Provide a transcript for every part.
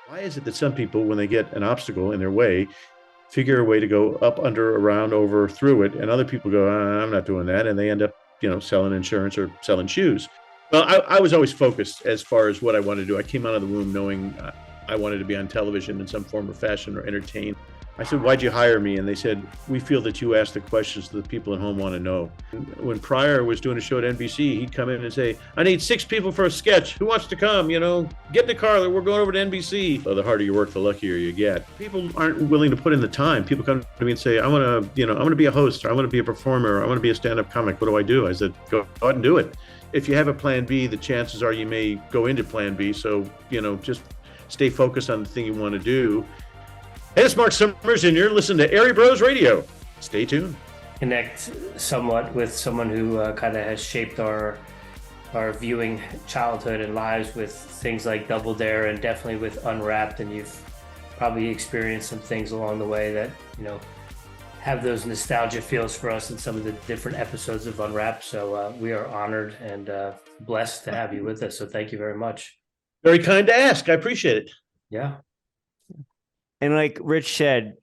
Why is it that some people, when they get an obstacle in their way, figure a way to go up, under, around, over, through it, and other people go, I'm not doing that, and they end up, selling insurance or selling shoes. Well, I was always focused as far as what I wanted to do. I came out of the womb knowing I wanted to be on television in some form or fashion or entertain. I said, why'd you hire me? And they said, we feel that you ask the questions that the people at home want to know. When Pryor was doing a show at NBC, he'd come in and say, I need 6 people for a sketch. Who wants to come? Get in the car. We're going over to NBC. So the harder you work, the luckier you get. People aren't willing to put in the time. People come to me and say, I want to be a host, or I want to be a performer, or I want to be a stand-up comic. What do I do? I said, go out and do it. If you have a plan B, the chances are you may go into plan B. So, just stay focused on the thing you want to do. Hey, it's Marc Summers, and you're listening to Airey Bros Radio. Stay tuned. Connect somewhat with someone who kind of has shaped our viewing childhood and lives with things like Double Dare and definitely with Unwrapped. And you've probably experienced some things along the way that, have those nostalgia feels for us in some of the different episodes of Unwrapped. So we are honored and blessed to have you with us. So thank you very much. Very kind to ask. I appreciate it. Yeah. And like Rich said,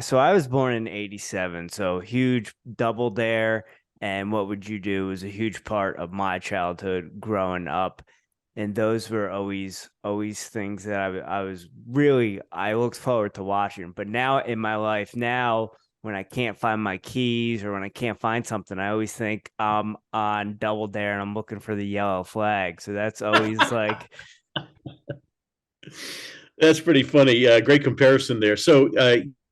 so I was born in 87, so huge Double Dare and What Would You Do was a huge part of my childhood growing up. And those were always things that I looked forward to watching. But now in my life, when I can't find my keys or when I can't find something, I always think I'm on Double Dare and I'm looking for the yellow flag. So that's always like... That's pretty funny. Great comparison there. So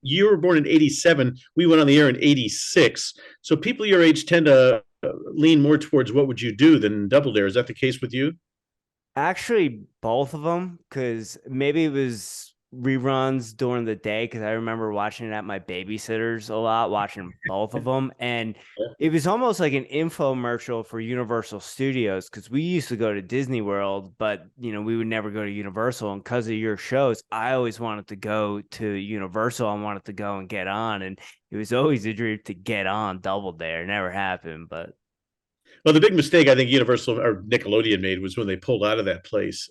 you were born in 87. We went on the air in 86. So people your age tend to lean more towards What Would You Do than Double Dare. Is that the case with you? Actually, both of them, because maybe it was reruns during the day, because I remember watching it at my babysitter's a lot, watching both of them. And it was almost like an infomercial for Universal Studios, because we used to go to Disney World, but, we would never go to Universal. And because of your shows, I always wanted to go to Universal. I wanted to go and get on. And it was always a dream to get on Double Dare. It never happened, but... Well, the big mistake I think Universal or Nickelodeon made was when they pulled out of that place.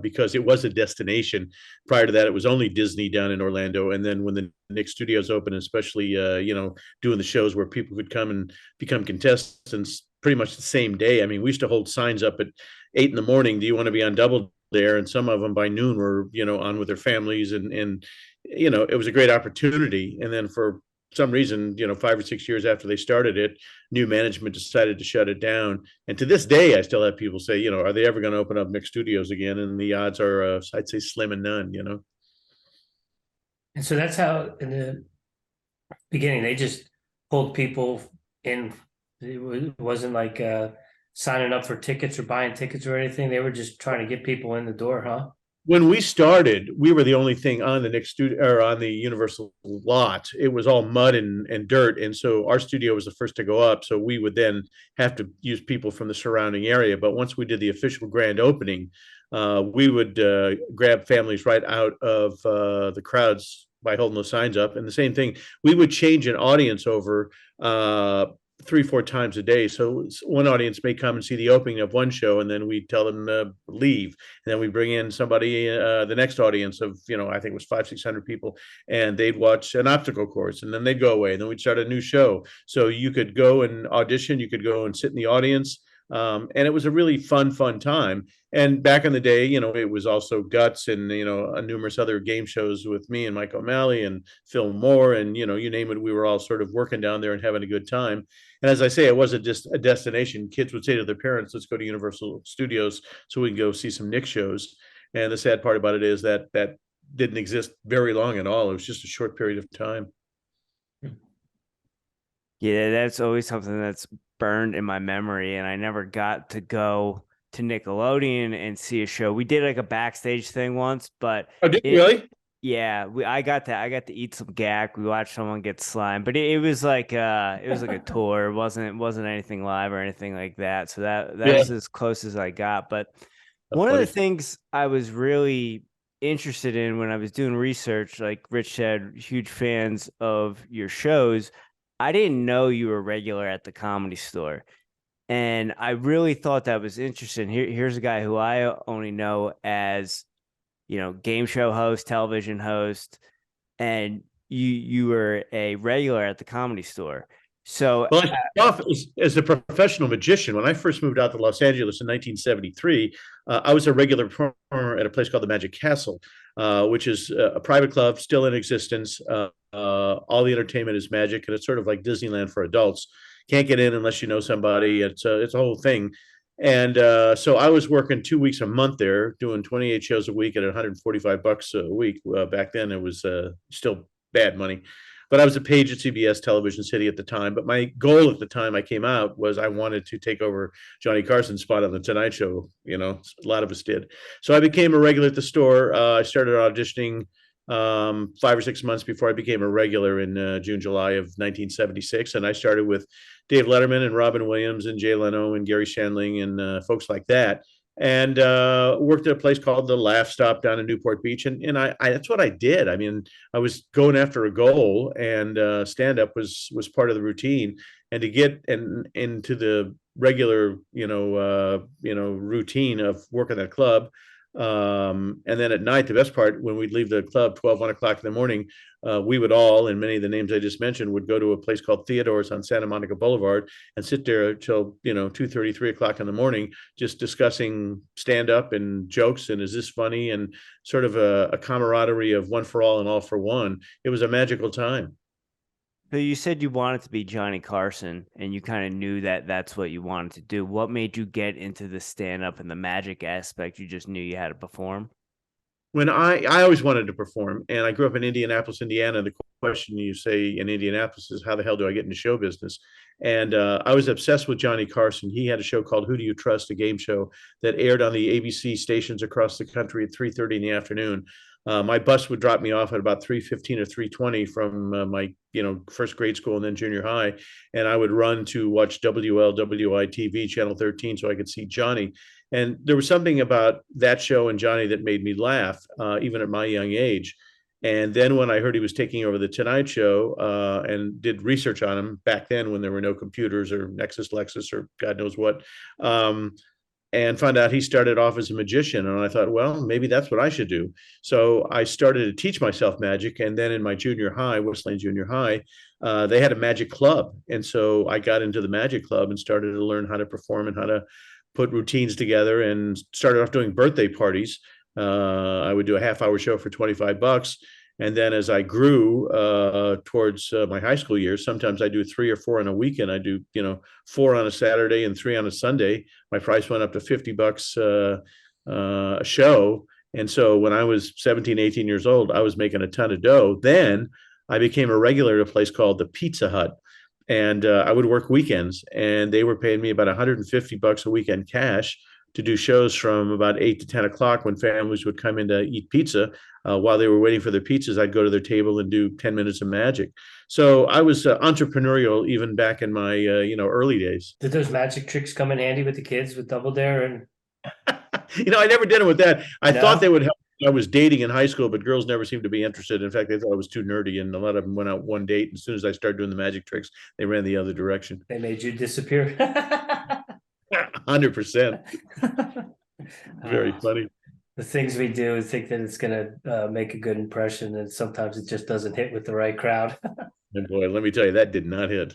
Because it was a destination. Prior to that, it was only Disney down in Orlando. And then when the Nick Studios opened, especially, doing the shows where people could come and become contestants pretty much the same day. I mean, we used to hold signs up at 8 a.m. Do you want to be on Double Dare? And some of them by noon were, on with their families. And it was a great opportunity. And then for some reason, 5 or 6 years after they started it, new management decided to shut it down. And to this day, I still have people say, are they ever going to open up Nick Studios again? And the odds are, I'd say, slim and none. And so that's how, in the beginning, they just pulled people in. It wasn't like signing up for tickets or buying tickets or anything. They were just trying to get people in the door, huh? When we started, we were the only thing on the Nick studio or on the Universal lot. It was all mud and dirt, and so our studio was the first to go up. So we would then have to use people from the surrounding area. But once we did the official grand opening, we would grab families right out of the crowds by holding those signs up. And the same thing, we would change an audience over 3-4 times a day. So one audience may come and see the opening of one show, and then we tell them to leave. And then we bring in somebody, the next audience of, I think it was 500-600 people, and they'd watch an obstacle course, and then they'd go away. And then we'd start a new show. So you could go and audition, you could go and sit in the audience. And it was a really fun time. And back in the day, it was also Guts and, numerous other game shows with me and Mike O'Malley and Phil Moore. And, you name it, we were all sort of working down there and having a good time. And as I say, it wasn't just a destination. Kids would say to their parents, let's go to Universal Studios so we can go see some Nick shows. And the sad part about it is that didn't exist very long at all. It was just a short period of time. Yeah, that's always something that's burned in my memory, and I never got to go to Nickelodeon and see a show. We did like a backstage thing once, but did you really? Yeah, I got to eat some gack. We watched someone get slime, but it was like a tour. It wasn't anything live or anything like that. So that was as close as I got. But one of the things I was really interested in when I was doing research, like Rich said, huge fans of your shows. I didn't know you were regular at the Comedy Store. And I really thought that was interesting. Here's a guy who I only know as game show host, television host, and you were a regular at the Comedy Store. So Well, I started off as a professional magician. When I first moved out to Los Angeles in 1973, I was a regular performer at a place called the Magic Castle, which is a private club still in existence. All the entertainment is magic, and it's sort of like Disneyland for adults. Can't get in unless you know somebody. It's a whole thing. And so I was working 2 weeks a month there, doing 28 shows a week at $145 a week. Back then, it was still bad money, but I was a page at CBS Television City at the time. But my goal at the time I came out was I wanted to take over Johnny Carson's spot on the Tonight Show. A lot of us did. So I became a regular at the store. I started auditioning 5 or 6 months before I became a regular in June, July of 1976. And I started with Dave Letterman and Robin Williams and Jay Leno and Gary Shandling and folks like that. And worked at a place called the Laugh Stop down in Newport Beach. And I that's what I did. I mean, I was going after a goal, and stand-up was part of the routine. And to get into the regular, routine of working that club. And then at night, the best part, when we'd leave the club 12, 1 o'clock in the morning, we would all, and many of the names I just mentioned, would go to a place called Theodore's on Santa Monica Boulevard and sit there till 2:30, 3 o'clock in the morning, just discussing stand-up and jokes and is this funny, and sort of a camaraderie of one for all and all for one. It was a magical time. So you said you wanted to be Johnny Carson, and you kind of knew that that's what you wanted to do. What made you get into the stand-up and the magic aspect? You just knew you had to perform? When I always wanted to perform, and I grew up in Indianapolis, Indiana. The question you say in Indianapolis is, how the hell do I get into show business? And I was obsessed with Johnny Carson. He had a show called Who Do You Trust, a game show that aired on the ABC stations across the country at 3:30 in the afternoon. My bus would drop me off at about 3:15 or 3:20 from my first grade school and then junior high, and I would run to watch WLWI TV channel 13 so I could see Johnny. And there was something about that show and Johnny that made me laugh, even at my young age. And then when I heard he was taking over the Tonight Show, and did research on him back then when there were no computers or Nexus, Lexus, or God knows what, and found out he started off as a magician. And I thought, well, maybe that's what I should do. So I started to teach myself magic. And then in my junior high, West Lane Junior High, they had a magic club. And so I got into the magic club and started to learn how to perform and how to put routines together, and started off doing birthday parties. I would do a half-hour show for $25. And then as I grew towards my high school years, sometimes I do 3 or 4 on a weekend. I do, 4 on a Saturday and 3 on a Sunday. My price went up to $50 a show. And so when I was 17, 18 years old, I was making a ton of dough. Then I became a regular at a place called the Pizza Hut. And I would work weekends, and they were paying me about $150 a weekend cash to do shows from about 8 to 10 o'clock when families would come in to eat pizza. While they were waiting for their pizzas, I'd go to their table and do 10 minutes of magic. So I was entrepreneurial even back in my early days. Did those magic tricks come in handy with the kids with Double Dare? And I never did it with that. I No? thought they would help. I was dating in high school, but girls never seemed to be interested. In fact, they thought I was too nerdy, and a lot of them went out one date. And as soon as I started doing the magic tricks, they ran the other direction. They made you disappear. 100%. Very funny. The things we do is think that it's going to make a good impression, and sometimes it just doesn't hit with the right crowd. And boy, let me tell you, that did not hit.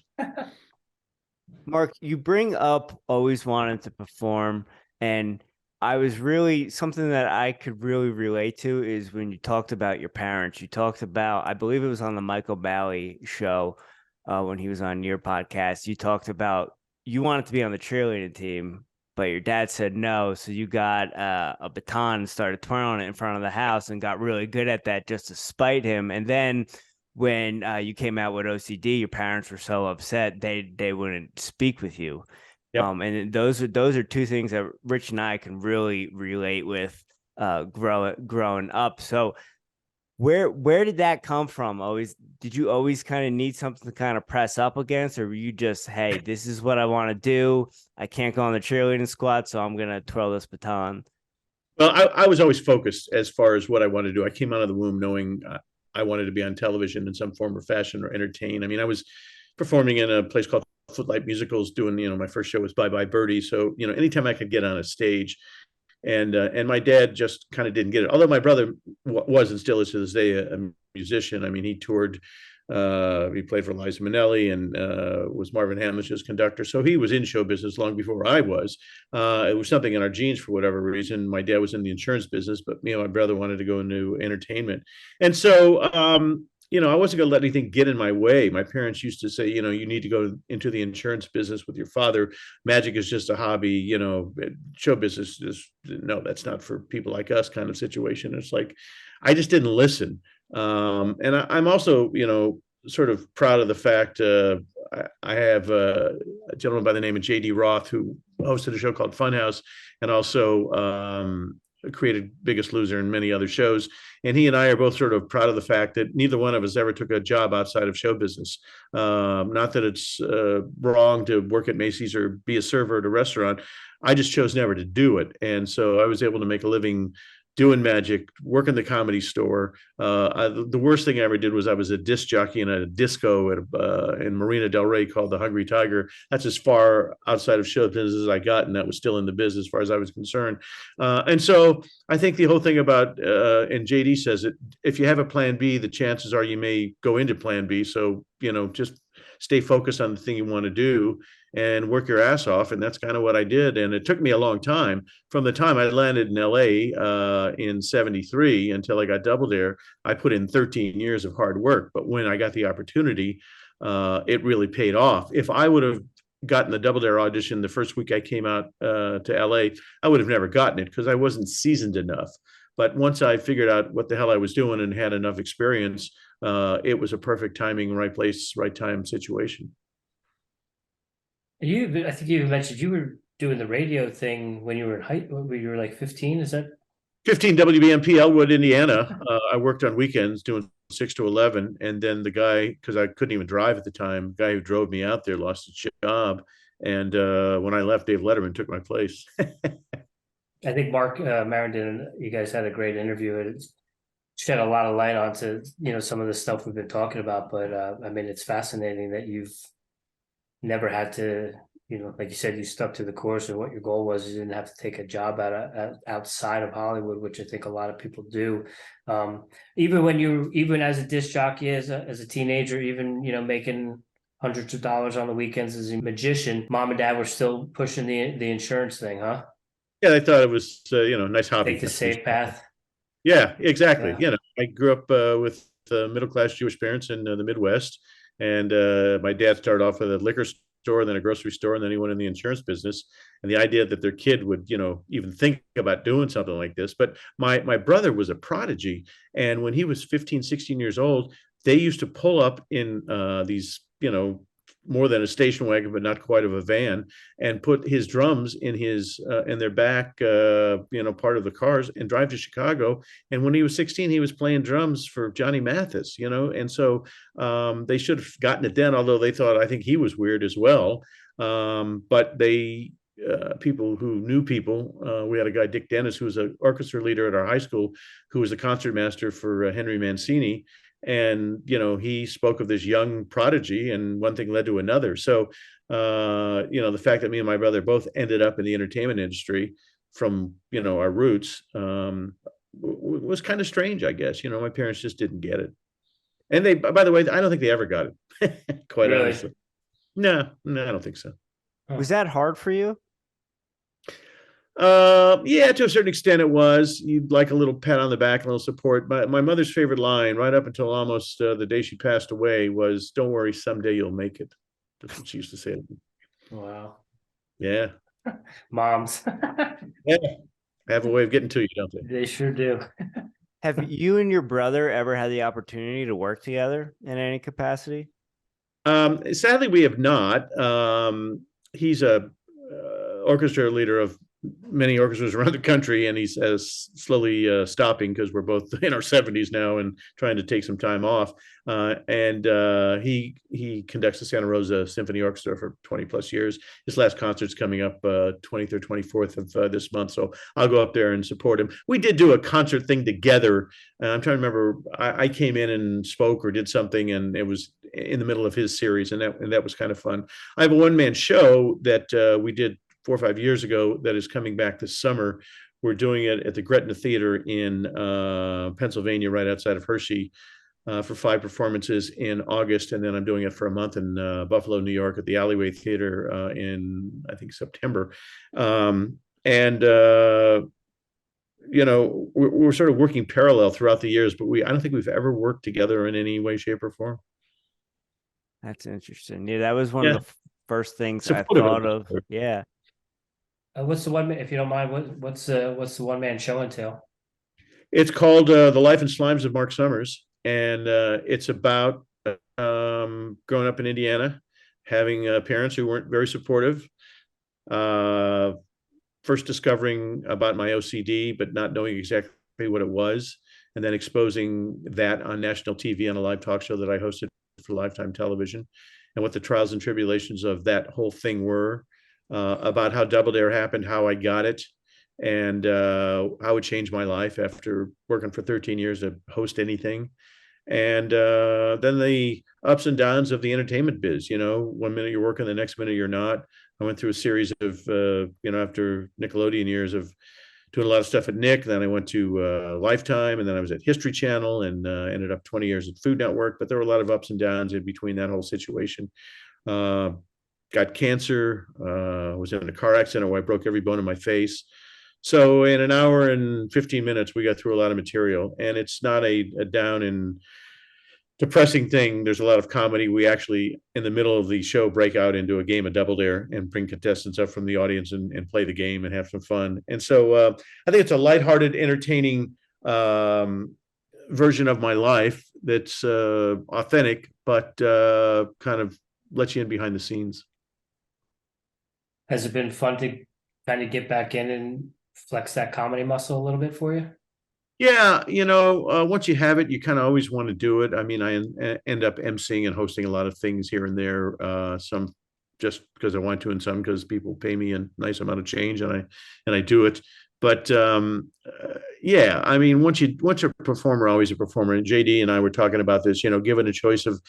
Marc, you bring up always wanting to perform, and I was really, something that I could really relate to is when you talked about your parents. You talked about, I believe it was on the Michael Bally show, when he was on your podcast. You talked about you wanted to be on the cheerleading team, but your dad said no. So you got a baton and started twirling it in front of the house and got really good at that just to spite him. And then when you came out with OCD, your parents were so upset they wouldn't speak with you. Yep. And those are two things that Rich and I can really relate with growing up. So where did that come from? Did you always kind of need something to kind of press up against, or were you just, hey, this is what I want to do. I can't go on the cheerleading squad, so I'm gonna twirl this baton. Well, I was always focused as far as what I wanted to do. I came out of the womb knowing I wanted to be on television in some form or fashion or entertain. I mean, I was performing in a place called Footlight Musicals, doing, my first show was Bye Bye Birdie. So, anytime I could get on a stage, and my dad just kind of didn't get it. Although my brother was and still is to this day a musician. I mean, he toured. He played for Liza Minnelli and was Marvin Hamlisch's conductor. So he was in show business long before I was. It was something in our genes for whatever reason. My dad was in the insurance business, but me and my brother wanted to go into entertainment. And so, I wasn't going to let anything get in my way. My parents used to say, you need to go into the insurance business with your father. Magic is just a hobby, show business is, no, that's not for people like us kind of situation. It's like, I just didn't listen. And I'm also, sort of proud of the fact I have a gentleman by the name of J.D. Roth who hosted a show called Funhouse and also created Biggest Loser and many other shows. And he and I are both sort of proud of the fact that neither one of us ever took a job outside of show business. Not that it's wrong to work at Macy's or be a server at a restaurant. I just chose never to do it. And so I was able to make a living doing magic, working the Comedy Store. The worst thing I ever did was I was a disc jockey in a disco in Marina Del Rey called the Hungry Tiger. That's as far outside of show business as I got, and that was still in the business as far as I was concerned. And so I think the whole thing about, and JD says it, if you have a plan B, the chances are you may go into plan B. So, just stay focused on the thing you want to do and work your ass off. And that's kind of what I did. And it took me a long time. From the time I landed in LA in 73 until I got Double Dare, I put in 13 years of hard work. But when I got the opportunity, it really paid off. If I would have gotten the Double Dare audition the first week I came out to LA, I would have never gotten it because I wasn't seasoned enough. But once I figured out what the hell I was doing and had enough experience, it was a perfect timing, right place, right time situation. I think you mentioned you were doing the radio thing when you were when you were like 15. Is that 15 WBMP, Elwood, Indiana. I worked on weekends doing 6 to 11. And then the guy, because I couldn't even drive at the time, the guy who drove me out there lost his job. And when I left, Dave Letterman took my place. I think Marc Marondin, you guys had a great interview. It shed a lot of light onto, some of the stuff we've been talking about. But I mean, it's fascinating that you've never had to, like you said, you stuck to the course and what your goal was. You didn't have to take a job outside of Hollywood, which I think a lot of people do. Even as a disc jockey, as a teenager, even, making hundreds of dollars on the weekends as a magician, mom and dad were still pushing the insurance thing, huh? Yeah, I thought it was, nice hobby. Take the safe path. Yeah, exactly. Yeah. I grew up with middle-class Jewish parents in the Midwest. And my dad started off with a liquor store, then a grocery store, and then he went in the insurance business. And the idea that their kid would, even think about doing something like this. But my brother was a prodigy. And when he was 15, 16 years old, they used to pull up in these, more than a station wagon, but not quite of a van, and put his drums in their back, part of the cars and drive to Chicago. And when he was 16, he was playing drums for Johnny Mathis, and so they should have gotten it then, although they thought, I think he was weird as well. But they, people who knew people, we had a guy, Dick Dennis, who was an orchestra leader at our high school, who was a concert master for Henry Mancini. And, he spoke of this young prodigy, and one thing led to another. So, the fact that me and my brother both ended up in the entertainment industry from, our roots, was kind of strange, I guess. My parents just didn't get it. And they, by the way, I don't think they ever got it. Quite Really? honestly. No, I don't think so. Was that hard for you? Yeah, to a certain extent it was. You'd like a little pat on the back, a little support. My mother's favorite line, right up until almost the day she passed away, was, "Don't worry, someday you'll make it." That's what she used to say to me. Wow. Yeah. Moms. Yeah. They have a way of getting to you, don't they? They sure do. Have you and your brother ever had the opportunity to work together in any capacity? Sadly, we have not. He's a orchestra leader of many orchestras around the country, and he's slowly stopping because we're both in our 70s now and trying to take some time off. And he conducts the Santa Rosa Symphony Orchestra for 20 plus years. His last concert's coming up 23rd, 24th of this month, so I'll go up there and support him. We did do a concert thing together. I'm trying to remember. I came in and spoke or did something, and it was in the middle of his series, and that was kind of fun. I have a one-man show that we did 4 or 5 years ago that is coming back this summer. We're doing it at the Gretna Theater in Pennsylvania, right outside of Hershey, for 5 performances in August, and then I'm doing it for a month in Buffalo, New York, at the Alleyway Theater in I think September. And we're sort of working parallel throughout the years, but I don't think we've ever worked together in any way, shape, or form. That's interesting. Yeah, that was one of the first things I Supportive thought of. Yeah. What's the one, if you don't mind, what's the one man show entail? It's called The Life and Slimes of Marc Summers, and it's about growing up in Indiana, having parents who weren't very supportive, first discovering about my OCD, but not knowing exactly what it was, and then exposing that on national TV on a live talk show that I hosted for Lifetime Television, and what the trials and tribulations of that whole thing were, about how Double Dare happened, how I got it, and how it changed my life after working for 13 years to host anything. And then the ups and downs of the entertainment biz. 1 minute you're working, the next minute you're not. I went through a series of, after Nickelodeon years of doing a lot of stuff at Nick. Then I went to Lifetime, and then I was at History Channel, and ended up 20 years at Food Network. But there were a lot of ups and downs in between that whole situation. Got cancer, was in a car accident where I broke every bone in my face. So in an hour and 15 minutes, we got through a lot of material, and it's not a down and depressing thing. There's a lot of comedy. We actually, in the middle of the show, break out into a game of Double Dare and bring contestants up from the audience and play the game and have some fun. And so I think it's a lighthearted, entertaining version of my life that's authentic, but kind of lets you in behind the scenes. Has it been fun to kind of get back in and flex that comedy muscle a little bit for you? Yeah, once you have it, you kind of always want to do it. I mean, I end up emceeing and hosting a lot of things here and there, some just because I want to, and some because people pay me a nice amount of change, and I do it. But yeah, I mean, once you're a performer, always a performer. And JD and I were talking about this. Given a choice of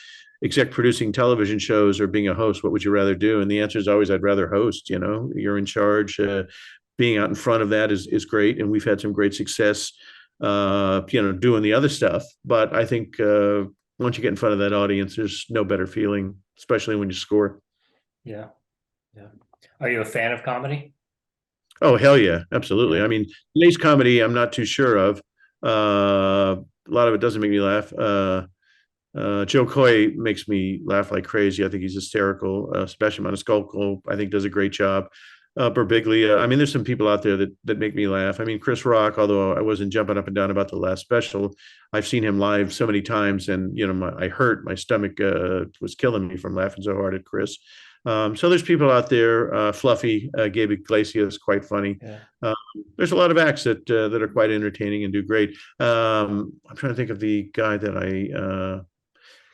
exec producing television shows or being a host, what would you rather do? And the answer is always, I'd rather host. You're in charge. Being out in front of that is great, and we've had some great success. Doing the other stuff. But I think once you get in front of that audience, there's no better feeling, especially when you score. Yeah. Are you a fan of comedy? Oh, hell yeah, absolutely. I mean, today's comedy, I'm not too sure of. A lot of it doesn't make me laugh. Joe Coy makes me laugh like crazy. I think he's hysterical. Sebastian Maniscalco, I think, does a great job. Berbiglia. I mean, there's some people out there that make me laugh. I mean, Chris Rock, although I wasn't jumping up and down about the last special, I've seen him live so many times, and I hurt. My stomach was killing me from laughing so hard at Chris. So there's people out there. Fluffy, Gabe Iglesias, quite funny. Yeah. There's a lot of acts that are quite entertaining and do great. I'm trying to think of the guy that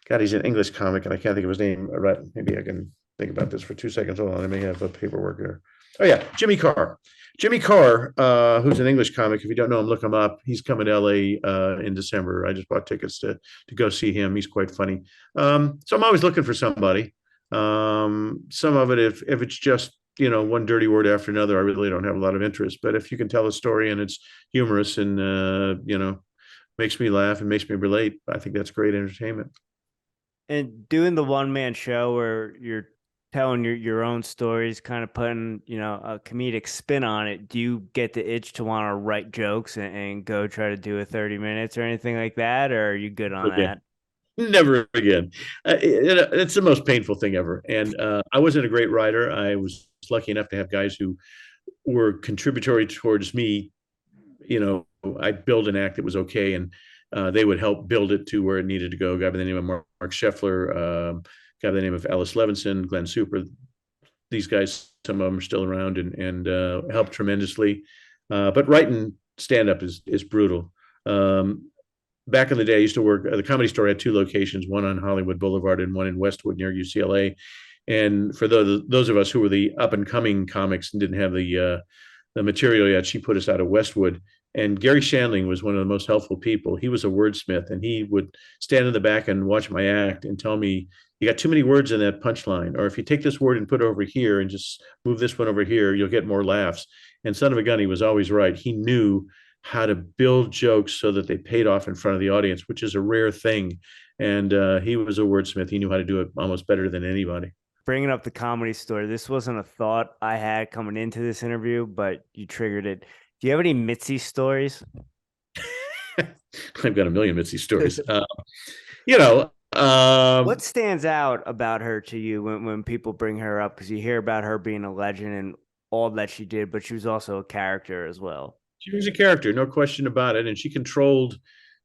God, he's an English comic, and I can't think of his name. Right? Maybe I can think about this for 2 seconds. Hold on, I may have a paperwork there. Oh yeah, Jimmy Carr. Jimmy Carr, who's an English comic. If you don't know him, look him up. He's coming to LA in December. I just bought tickets to go see him. He's quite funny. So I'm always looking for somebody. Some of it, if it's just one dirty word after another, I really don't have a lot of interest. But if you can tell a story and it's humorous and makes me laugh and makes me relate, I think that's great entertainment. And doing the one-man show where you're telling your own stories, kind of putting a comedic spin on it, do you get the itch to want to write jokes and go try to do a 30 minutes or anything like that, or are you good on that? Never again. It's the most painful thing ever. And I wasn't a great writer. I was lucky enough to have guys who were contributory towards me. I'd build an act that was okay, and they would help build it to where it needed to go. A guy by the name of Mark Scheffler, guy by the name of Alice Levinson, Glenn Super. These guys, some of them are still around and helped tremendously. But writing stand-up is brutal. Back in the day, I used to work, the Comedy Store had 2 locations, one on Hollywood Boulevard and one in Westwood near UCLA. And for those of us who were the up-and-coming comics and didn't have the material yet, she put us out of Westwood. And Gary Shandling was one of the most helpful people. He was a wordsmith, and he would stand in the back and watch my act and tell me, you got too many words in that punchline. Or if you take this word and put it over here and just move this one over here, you'll get more laughs. And son of a gun, he was always right. He knew how to build jokes so that they paid off in front of the audience, which is a rare thing. And he was a wordsmith. He knew how to do it almost better than anybody. Bringing up the Comedy Store, this wasn't a thought I had coming into this interview, but you triggered it. Do you have any Mitzi stories? I've got a million Mitzi stories. You know, What stands out about her to you when people bring her up? Because you hear about her being a legend and all that she did, but she was also a character as well. she was a character, no question about it. And she controlled,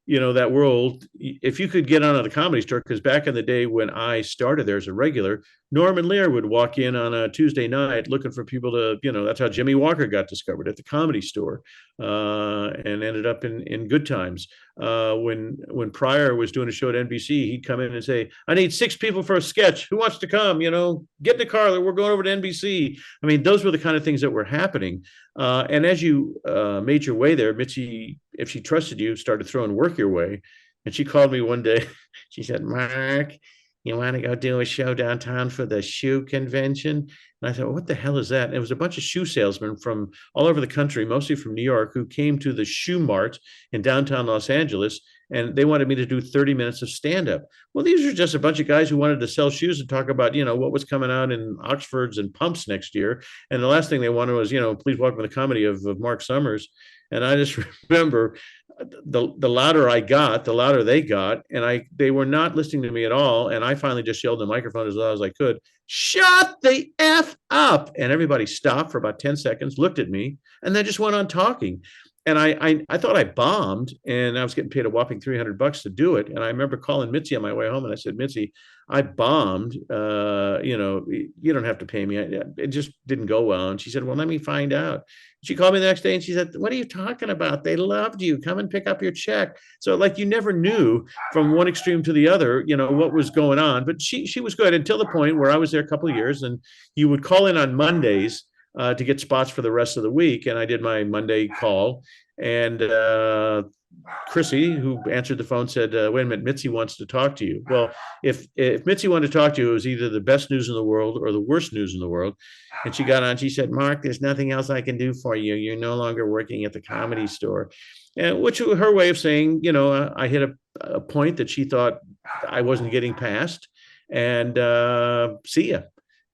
that world. If you could get on the Comedy Store, because back in the day when I started there as a regular, Norman Lear would walk in on a Tuesday night looking for people to, that's how Jimmy Walker got discovered, at the Comedy Store, and ended up in good times. When Pryor was doing a show at NBC, he'd come in and say, "I need 6 people for a sketch. Who wants to come? Get in the car. We're going over to NBC." I mean, those were the kind of things that were happening. And as you made your way there, Mitzi, if she trusted you, started throwing work your way. And she called me one day. She said, "Marc, you want to go do a show downtown for the shoe convention?" And I thought, well, what the hell is that? And it was a bunch of shoe salesmen from all over the country, mostly from New York, who came to the Shoe Mart in downtown Los Angeles. And they wanted me to do 30 minutes of stand-up. Well, these are just a bunch of guys who wanted to sell shoes and talk about, what was coming out in Oxfords and pumps next year. And the last thing they wanted was, please welcome the comedy of Marc Summers. And I just remember the louder I got, the louder they got, and they were not listening to me at all. And I finally just yelled in the microphone as loud as I could, "Shut the F up!" And everybody stopped for about 10 seconds, looked at me, and then just went on talking. And I thought I bombed, and I was getting paid a whopping $300 to do it. And I remember calling Mitzi on my way home, and I said, "Mitzi, I bombed. You don't have to pay me. It just didn't go well." And she said, "Well, let me find out." She called me the next day and she said, "What are you talking about? They loved you. Come and pick up your check." So you never knew from one extreme to the other, what was going on. But she was good until the point where I was there a couple of years, and you would call in on Mondays to get spots for the rest of the week. And I did my Monday call, and Chrissy, who answered the phone, said, "Wait a minute, Mitzi wants to talk to you." Well, if Mitzi wanted to talk to you, it was either the best news in the world or the worst news in the world. And she got on, she said, "Marc, there's nothing else I can do for you. You're no longer working at the Comedy Store." And which was her way of saying, I hit a point that she thought I wasn't getting past, and see ya.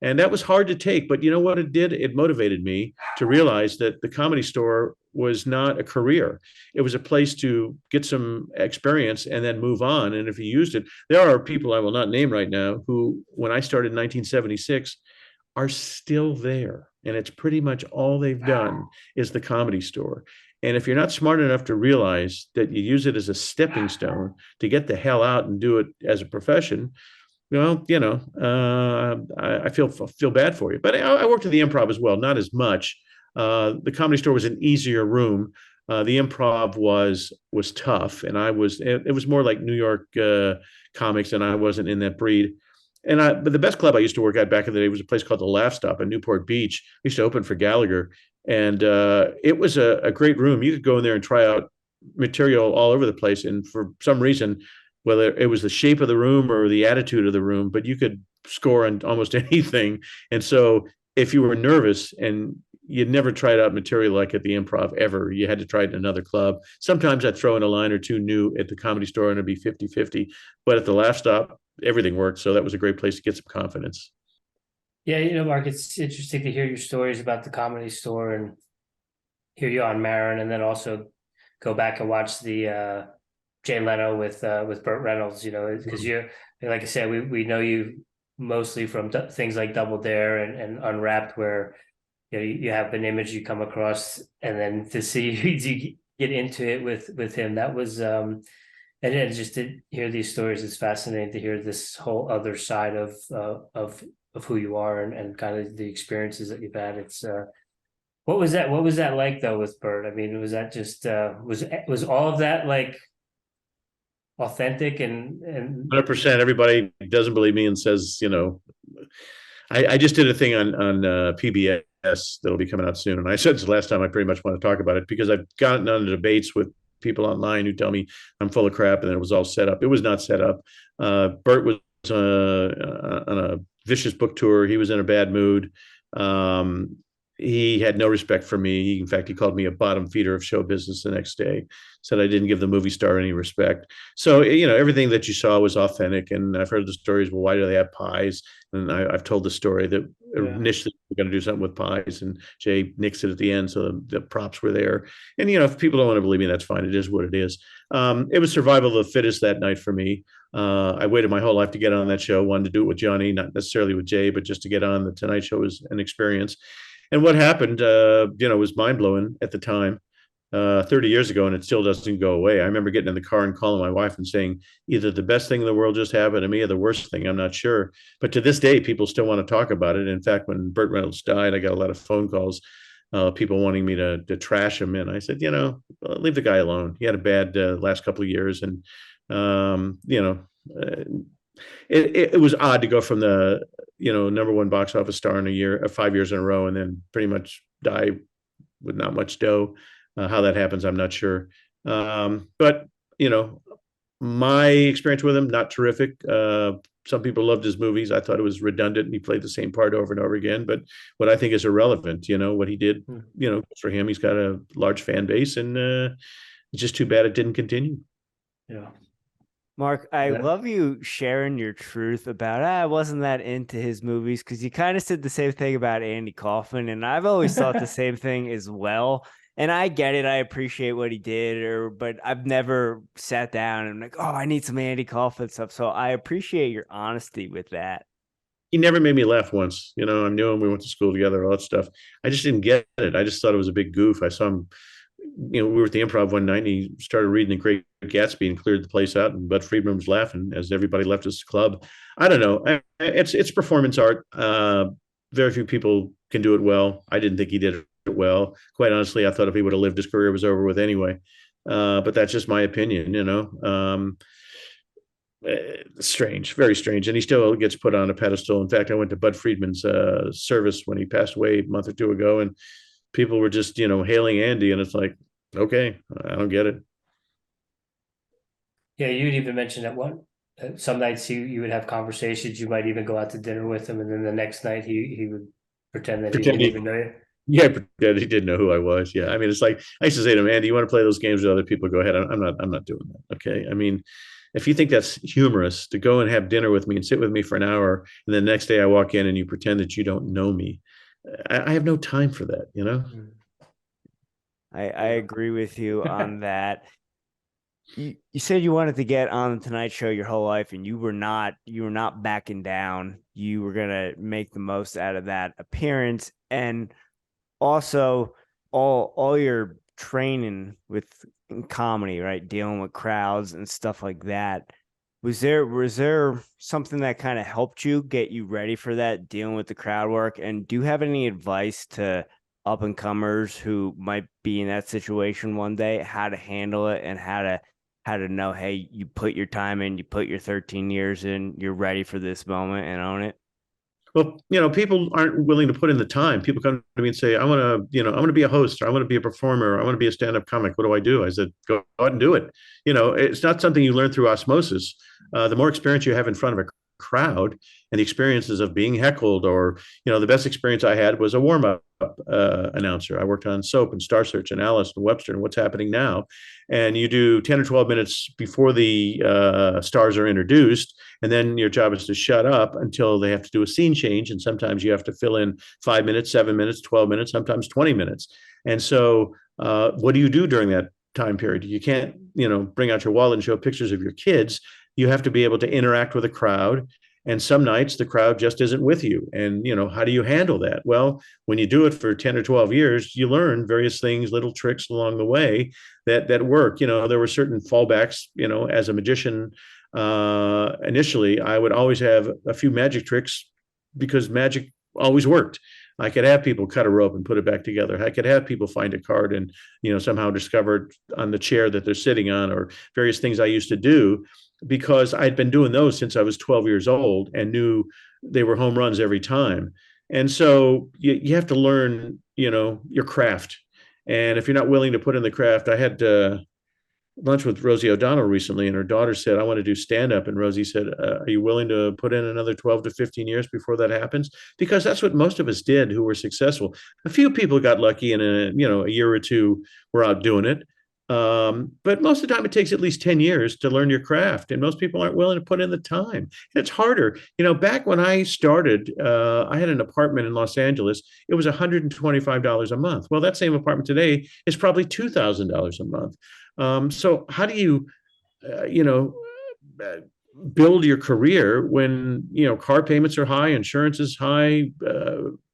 And that was hard to take, but you know what it did? It motivated me to realize that the Comedy Store was not a career. It was a place to get some experience and then move on. And if you used it, there are people I will not name right now who, when I started in 1976, are still there. And it's pretty much all they've done is the Comedy Store. And if you're not smart enough to realize that you use it as a stepping stone to get the hell out and do it as a profession, well, I feel bad for you. But I worked at the Improv as well, not as much. The Comedy Store was an easier room. The Improv was tough, and it was more like New York comics, and I wasn't in that breed. But the best club I used to work at back in the day was a place called the Laugh Stop in Newport Beach. I used to open for Gallagher, and it was a great room. You could go in there and try out material all over the place, and for some reason, whether it was the shape of the room or the attitude of the room, but you could score on almost anything. And so if you were nervous and you'd never tried out material like at the Improv ever, you had to try it in another club. Sometimes I'd throw in a line or two new at the Comedy Store and it'd be 50-50. But at the Laugh Stop, everything worked. So that was a great place to get some confidence. Yeah, Marc, it's interesting to hear your stories about the Comedy Store and hear you on Maron, and then also go back and watch the Jay Leno with Burt Reynolds, because you're, like I said, we know you mostly from things like Double Dare and Unwrapped, where you have an image you come across, and then to see you get into it with him, that was and then just to hear these stories, it's fascinating to hear this whole other side of who you are and kind of the experiences that you've had. It's what was that like though with Burt? I mean, was that just was all of that like authentic and 100%? Everybody doesn't believe me and says, I just did a thing on PBS that'll be coming out soon. And I said this last time, I pretty much want to talk about it because I've gotten on debates with people online who tell me I'm full of crap and it was all set up. It was not set up. Burt was on a vicious book tour. He was in a bad mood. Um, he had no respect for me. In fact, he called me a bottom feeder of show business the next day, said I didn't give the movie star any respect. So, everything that you saw was authentic. And I've heard the stories, well, why do they have pies? And I've told the story that initially we are going to do something with pies, and Jay nixed it at the end. So the props were there. And, if people don't want to believe me, that's fine. It is what it is. It was survival of the fittest that night for me. I waited my whole life to get on that show. Wanted to do it with Johnny, not necessarily with Jay, but just to get on. The Tonight Show was an experience. And what happened, was mind blowing at the time, 30 years ago, and it still doesn't go away. I remember getting in the car and calling my wife and saying, either the best thing in the world just happened to me or the worst thing. I'm not sure. But to this day, people still want to talk about it. In fact, when Burt Reynolds died, I got a lot of phone calls, people wanting me to trash him. And I said, leave the guy alone. He had a bad last couple of years. And, it was odd to go from the number one box office star in a year, 5 years in a row, and then pretty much die with not much dough. How that happens, I'm not sure. But my experience with him, not terrific. Some people loved his movies. I thought it was redundant, and he played the same part over and over again. But what I think is irrelevant, what he did, for him, he's got a large fan base, and it's just too bad it didn't continue. Yeah. Marc, I love you sharing your truth about I wasn't that into his movies, because you kind of said the same thing about Andy Kaufman, and I've always thought the same thing as well. And I get it. I appreciate what he did, but I've never sat down and like, oh, I need some Andy Kaufman stuff. So I appreciate your honesty with that. He never made me laugh once. I knew him. We went to school together, all that stuff. I just didn't get it. I just thought it was a big goof. I saw him, we were at the Improv one night, and he started reading The Great Gatsby and cleared the place out, and Bud Friedman was laughing as everybody left his club. I don't know. It's performance art. Very few people can do it well. I didn't think he did it well. Quite honestly, I thought if he would have lived, his career was over with anyway. But that's just my opinion, strange, very strange. And he still gets put on a pedestal. In fact, I went to Bud Friedman's service when he passed away a month or two ago, and people were just, hailing Andy. And it's like, okay, I don't get it. Yeah, you'd even mentioned that some nights you would have conversations. You might even go out to dinner with him, and then the next night he would pretend that he didn't even know you. Yeah, he didn't know who I was. Yeah, I mean, it's like I used to say to him, "Andy, you want to play those games with other people? Go ahead. I'm not doing that." Okay. I mean, if you think that's humorous to go and have dinner with me and sit with me for an hour, and then the next day I walk in and you pretend that you don't know me, I have no time for that. I agree with you on that. You said you wanted to get on the Tonight Show your whole life, and you were not backing down. You were gonna make the most out of that appearance, and also all your training with comedy, right? Dealing with crowds and stuff like that. Was there something that kind of helped you get you ready for that, dealing with the crowd work? And do you have any advice to up and comers who might be in that situation one day, how to handle it and how to know, hey, you put your time in, you put your 13 years in, you're ready for this moment and own it? Well, people aren't willing to put in the time. People come to me and say, I want to be a host, or I want to be a performer, or I want to be a stand-up comic. What do I do? I said, go out and do it. It's not something you learn through osmosis. The more experience you have in front of a crowd, and the experiences of being heckled, or, the best experience I had was a warm-up announcer. I worked on Soap and Star Search and Alice and Webster and What's Happening Now. And you do 10 or 12 minutes before the stars are introduced. And then your job is to shut up until they have to do a scene change. And sometimes you have to fill in 5 minutes, 7 minutes, 12 minutes, sometimes 20 minutes. And so what do you do during that time period? You can't, bring out your wallet and show pictures of your kids. You have to be able to interact with a crowd. And some nights the crowd just isn't with you. And, how do you handle that? Well, when you do it for 10 or 12 years, you learn various things, little tricks along the way that work. There were certain fallbacks, as a magician. Initially, I would always have a few magic tricks because magic always worked. I could have people cut a rope and put it back together. I could have people find a card and, somehow discover it on the chair that they're sitting on, or various things I used to do, because I'd been doing those since I was 12 years old and knew they were home runs every time. And so you have to learn, your craft. And if you're not willing to put in the craft, I had lunch with Rosie O'Donnell recently, and her daughter said, "I want to do stand up." And Rosie said, "Are you willing to put in another 12 to 15 years before that happens?" Because that's what most of us did who were successful. A few people got lucky, and a year or two were out doing it. But most of the time, it takes at least 10 years to learn your craft, and most people aren't willing to put in the time. And it's harder. Back when I started, I had an apartment in Los Angeles. It was $125 a month. Well, that same apartment today is probably $2,000 a month. So how do you, uh, build your career when car payments are high, insurance is high,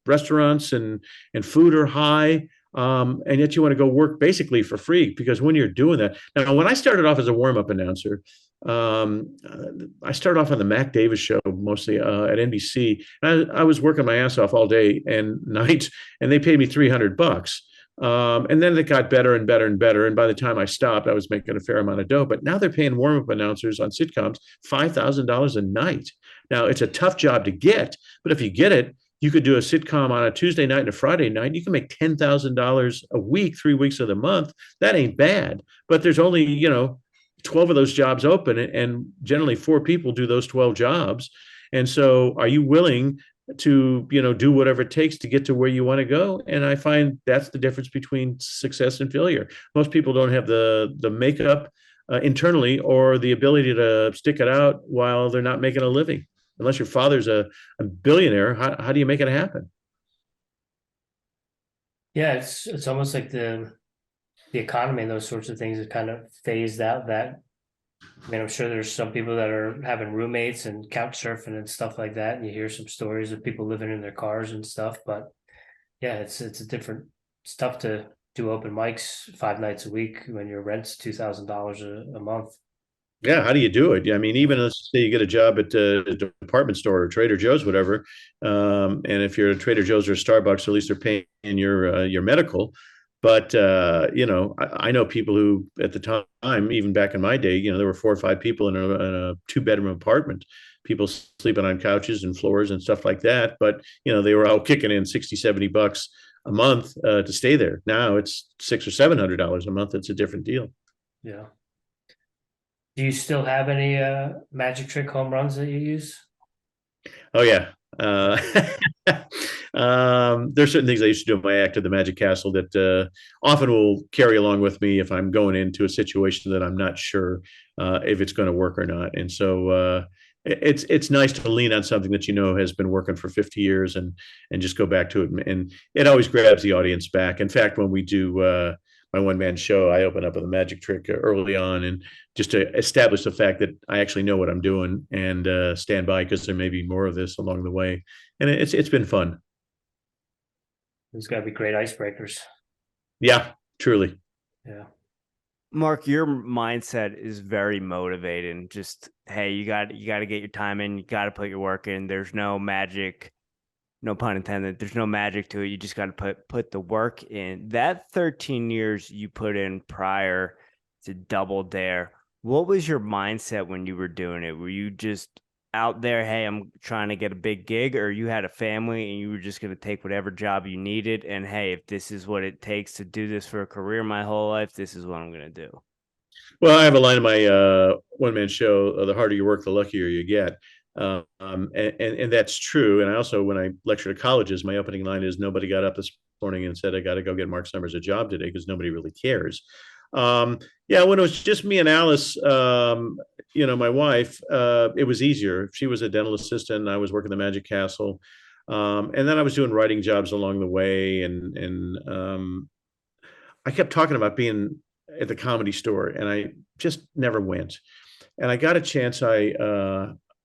restaurants and food are high, and yet you want to go work basically for free because when you're doing that. Now, when I started off as a warm-up announcer, I started off on the Mac Davis show mostly at NBC. And I was working my ass off all day and night, and they paid me $300. And then it got better and better and better. And by the time I stopped, I was making a fair amount of dough. But now they're paying warm-up announcers on sitcoms $5,000 a night. Now, it's a tough job to get, but if you get it, you could do a sitcom on a Tuesday night and a Friday night. You can make $10,000 a week, 3 weeks of the month. That ain't bad. But there's only, 12 of those jobs open, and generally 4 people do those 12 jobs. And so are you willing to do whatever it takes to get to where you want to go? And I find that's the difference between success and failure. Most people don't have the makeup internally or the ability to stick it out while they're not making a living. Unless your father's a billionaire, how do you make it happen? Yeah, it's almost like the economy and those sorts of things have kind of phased out that. I mean, I'm sure there's some people that are having roommates and couch surfing and stuff like that. And you hear some stories of people living in their cars and stuff. But yeah, it's a different stuff to do open mics 5 nights a week when your rent's $2,000 a month. Yeah, how do you do it? Yeah, I mean, even let's say you get a job at a department store or Trader Joe's, whatever, and if you're at Trader Joe's or Starbucks, at least they're paying your medical. But I know people who, at the time, even back in my day, there were 4 or 5 people in a 2-bedroom apartment, people sleeping on couches and floors and stuff like that. But they were all kicking in 60, $70 a month to stay there. Now it's $600 or $700 a month. It's a different deal. Yeah. Do you still have any magic trick home runs that you use? Oh yeah. There's certain things I used to do in my act at the Magic Castle that often will carry along with me if I'm going into a situation that I'm not sure if it's going to work or not. And so it's nice to lean on something that has been working for 50 years and just go back to it. And it always grabs the audience back. In fact, when we do my one-man show, I open up with a magic trick early on, and just to establish the fact that I actually know what I'm doing and stand by, because there may be more of this along the way. And it's been fun. There's got to be great icebreakers. Yeah, truly. Yeah. Marc, your mindset is very motivating. Just, hey, you got to get your time in. You got to put your work in. There's no magic. No pun intended. There's no magic to it. You just got to put the work in. That 13 years you put in prior to Double Dare, what was your mindset when you were doing it? Were you just out there, hey, I'm trying to get a big gig, or you had a family and you were just going to take whatever job you needed? And hey, if this is what it takes to do this for a career my whole life, this is what I'm going to do. Well, I have a line in my one-man show, the harder you work, the luckier you get. And that's true. And I also, when I lecture to colleges, my opening line is, nobody got up this morning and said, I got to go get Marc Summers a job today, because nobody really cares. Yeah, when it was just me and Alice, my wife, it was easier. She was a dental assistant. I was working the Magic Castle. And then I was doing writing jobs along the way. And I kept talking about being at the Comedy Store, and I just never went. And I got a chance. I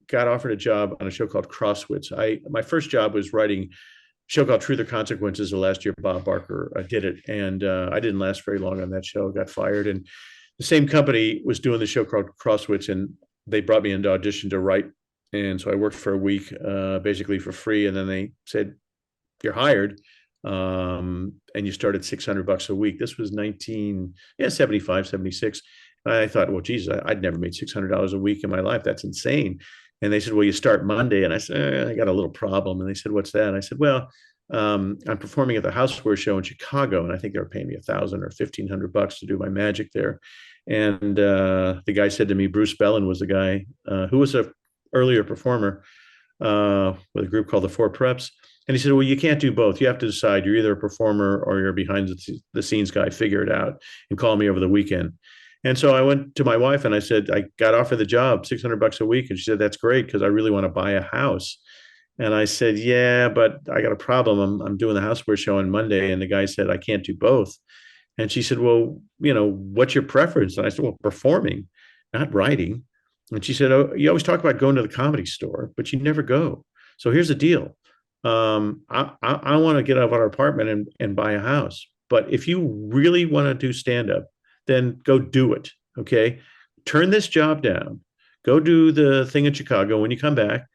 got offered a job on a show called Crosswits. My first job was writing a show called Truth or Consequences. The last year Bob Barker did it, and I didn't last very long on that show. Got fired, and the same company was doing the show called Crosswits, and they brought me into audition to write. And so I worked for a week, basically for free, and then they said, "You're hired." And you start at $600 a week. This was 75, 76. And I thought, well, geez, I'd never made $600 a week in my life. That's insane. And they said, well, you start Monday. And I said, I got a little problem. And they said, what's that? And I said, well, I'm performing at the Houseware show in Chicago, and I think they were paying me $1,000 or $1,500 to do my magic there. And the guy said to me, Bruce Bellin was the guy who was a earlier performer with a group called the Four Preps. And he said, well, you can't do both. You have to decide. You're either a performer or you're a behind the scenes guy. Figure it out and call me over the weekend. And so I went to my wife and I said, I got offered the job, $600 a week. And she said, that's great because I really want to buy a house. And I said, yeah, but I got a problem. I'm doing the Houseware show on Monday. And the guy said, I can't do both. And she said, well, what's your preference? And I said, well, performing, not writing. And she said, oh, you always talk about going to the Comedy Store, but you never go. So here's the deal. I want to get out of our apartment and buy a house. But if you really want to do stand up, then go do it. Okay. Turn this job down. Go do the thing in Chicago. When you come back,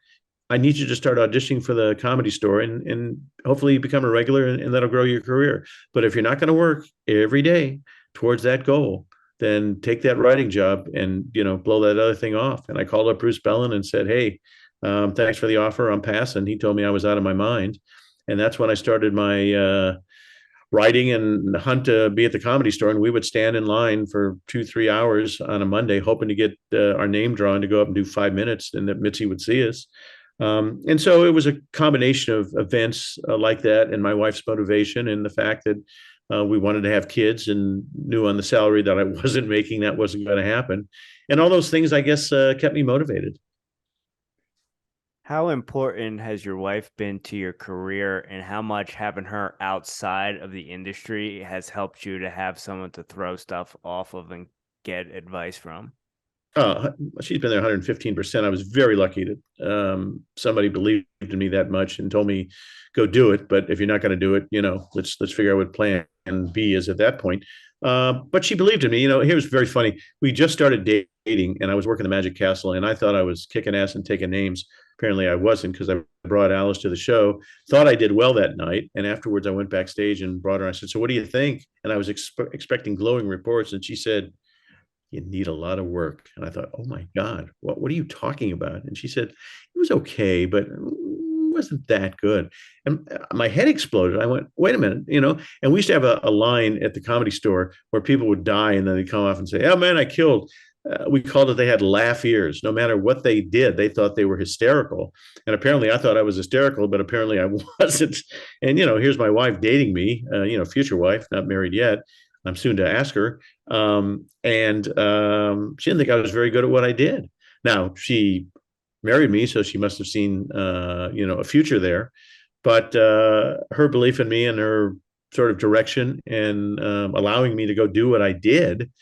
I need you to start auditioning for the Comedy Store and hopefully you become a regular and that'll grow your career. But if you're not going to work every day towards that goal, then take that writing job and, blow that other thing off. And I called up Bruce Bellin and said, hey, thanks for the offer. I'm passing. He told me I was out of my mind. And that's when I started my writing and hunt to be at the Comedy Store. And we would stand in line for 2-3 hours on a Monday, hoping to get our name drawn to go up and do 5 minutes and that Mitzi would see us. And so it was a combination of events like that and my wife's motivation and the fact that we wanted to have kids and knew on the salary that I wasn't making that wasn't going to happen. And all those things, I guess, kept me motivated. How important has your wife been to your career, and how much having her outside of the industry has helped you to have someone to throw stuff off of and get advice from? She's been there 115%. I was very lucky that somebody believed in me that much and told me, go do it. But if you're not going to do it, let's figure out what plan B is at that point. But she believed in me. Here was very funny. We just started dating and I was working the Magic Castle and I thought I was kicking ass and taking names. Apparently I wasn't because I brought Alice to the show, thought I did well that night. And afterwards I went backstage and brought her. I said, so what do you think? And I was expecting glowing reports. And she said, you need a lot of work. And I thought, oh my God, what are you talking about? And she said, it was okay, but it wasn't that good. And my head exploded. I went, wait a minute, and we used to have a line at the Comedy Store where people would die and then they'd come off and say, oh man, I killed. We called it, they had laugh ears. No matter what they did, they thought they were hysterical. And apparently I thought I was hysterical, but apparently I wasn't. And, here's my wife dating me, future wife, not married yet. I'm soon to ask her. And she didn't think I was very good at what I did. Now, she married me, so she must have seen, a future there. But her belief in me and her sort of direction and allowing me to go do what I did,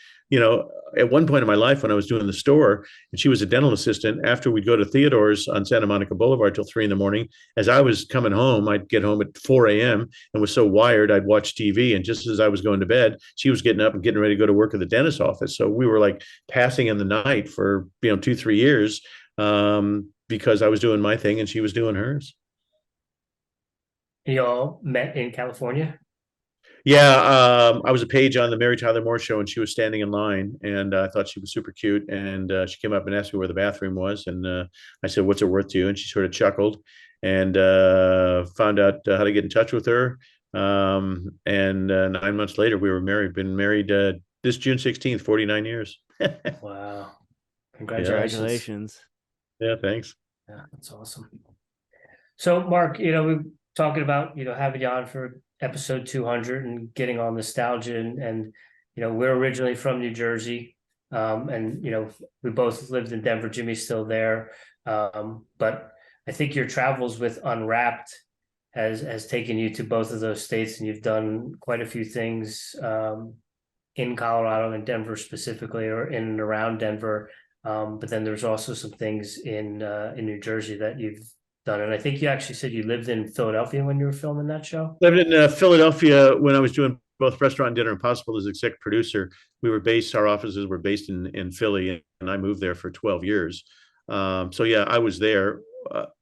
at one point in my life when I was doing the store and she was a dental assistant, after we'd go to Theodore's on Santa Monica Boulevard till 3 a.m, as I was coming home, I'd get home at 4 a.m. and was so wired, I'd watch TV. And just as I was going to bed, she was getting up and getting ready to go to work at the dentist's office. So we were like passing in the night for, 2-3 years because I was doing my thing and she was doing hers. You all met in California? Yeah, I was a page on the Mary Tyler Moore show, and she was standing in line, and I thought she was super cute. And she came up and asked me where the bathroom was, and I said, "What's it worth to you?" And she sort of chuckled, and found out how to get in touch with her. And 9 months later, we were married. Been married this June 16th, 49 years. Wow! Congratulations! Yeah, thanks. Yeah, that's awesome. So, Marc, we're talking about having you on for episode 200 and getting all nostalgia and we're originally from New Jersey, and we both lived in Denver. Jimmy's still there, but I think your travels with Unwrapped has taken you to both of those states, and you've done quite a few things in Colorado and Denver specifically, or in and around Denver, but then there's also some things in New Jersey that you've done. And I think you actually said you lived in Philadelphia when you were filming that show. Lived in Philadelphia when I was doing both Restaurant and Dinner Impossible as executive producer. Our offices were based in Philly, and I moved there for 12 years. So yeah, I was there.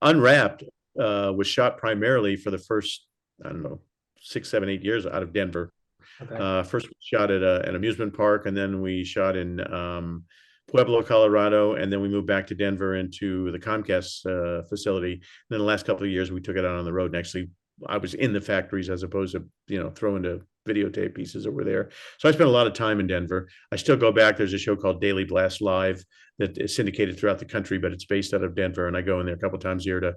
Unwrapped was shot primarily for the first, 6, 7, 8 years out of Denver. Okay. First we shot at an amusement park, and then we shot in Pueblo, Colorado, and then we moved back to Denver into the Comcast facility. And then the last couple of years, we took it out on the road and actually I was in the factories as opposed to, throwing the videotape pieces that were there. So I spent a lot of time in Denver. I still go back. There's a show called Daily Blast Live that is syndicated throughout the country, but it's based out of Denver. And I go in there a couple of times a year to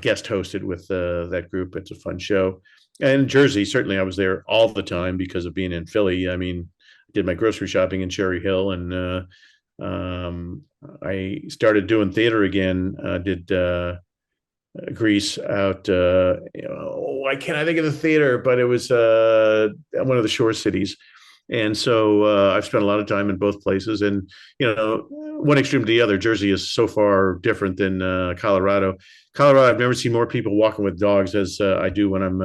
guest hosted with that group. It's a fun show. And Jersey, certainly I was there all the time because of being in Philly. I mean, I did my grocery shopping in Cherry Hill, and I started doing theater again. Did Grease out. Why can't I think of the theater? But it was one of the shore cities. And so I've spent a lot of time in both places, and one extreme to the other. Jersey is so far different than Colorado. Colorado, I've never seen more people walking with dogs as I do when I'm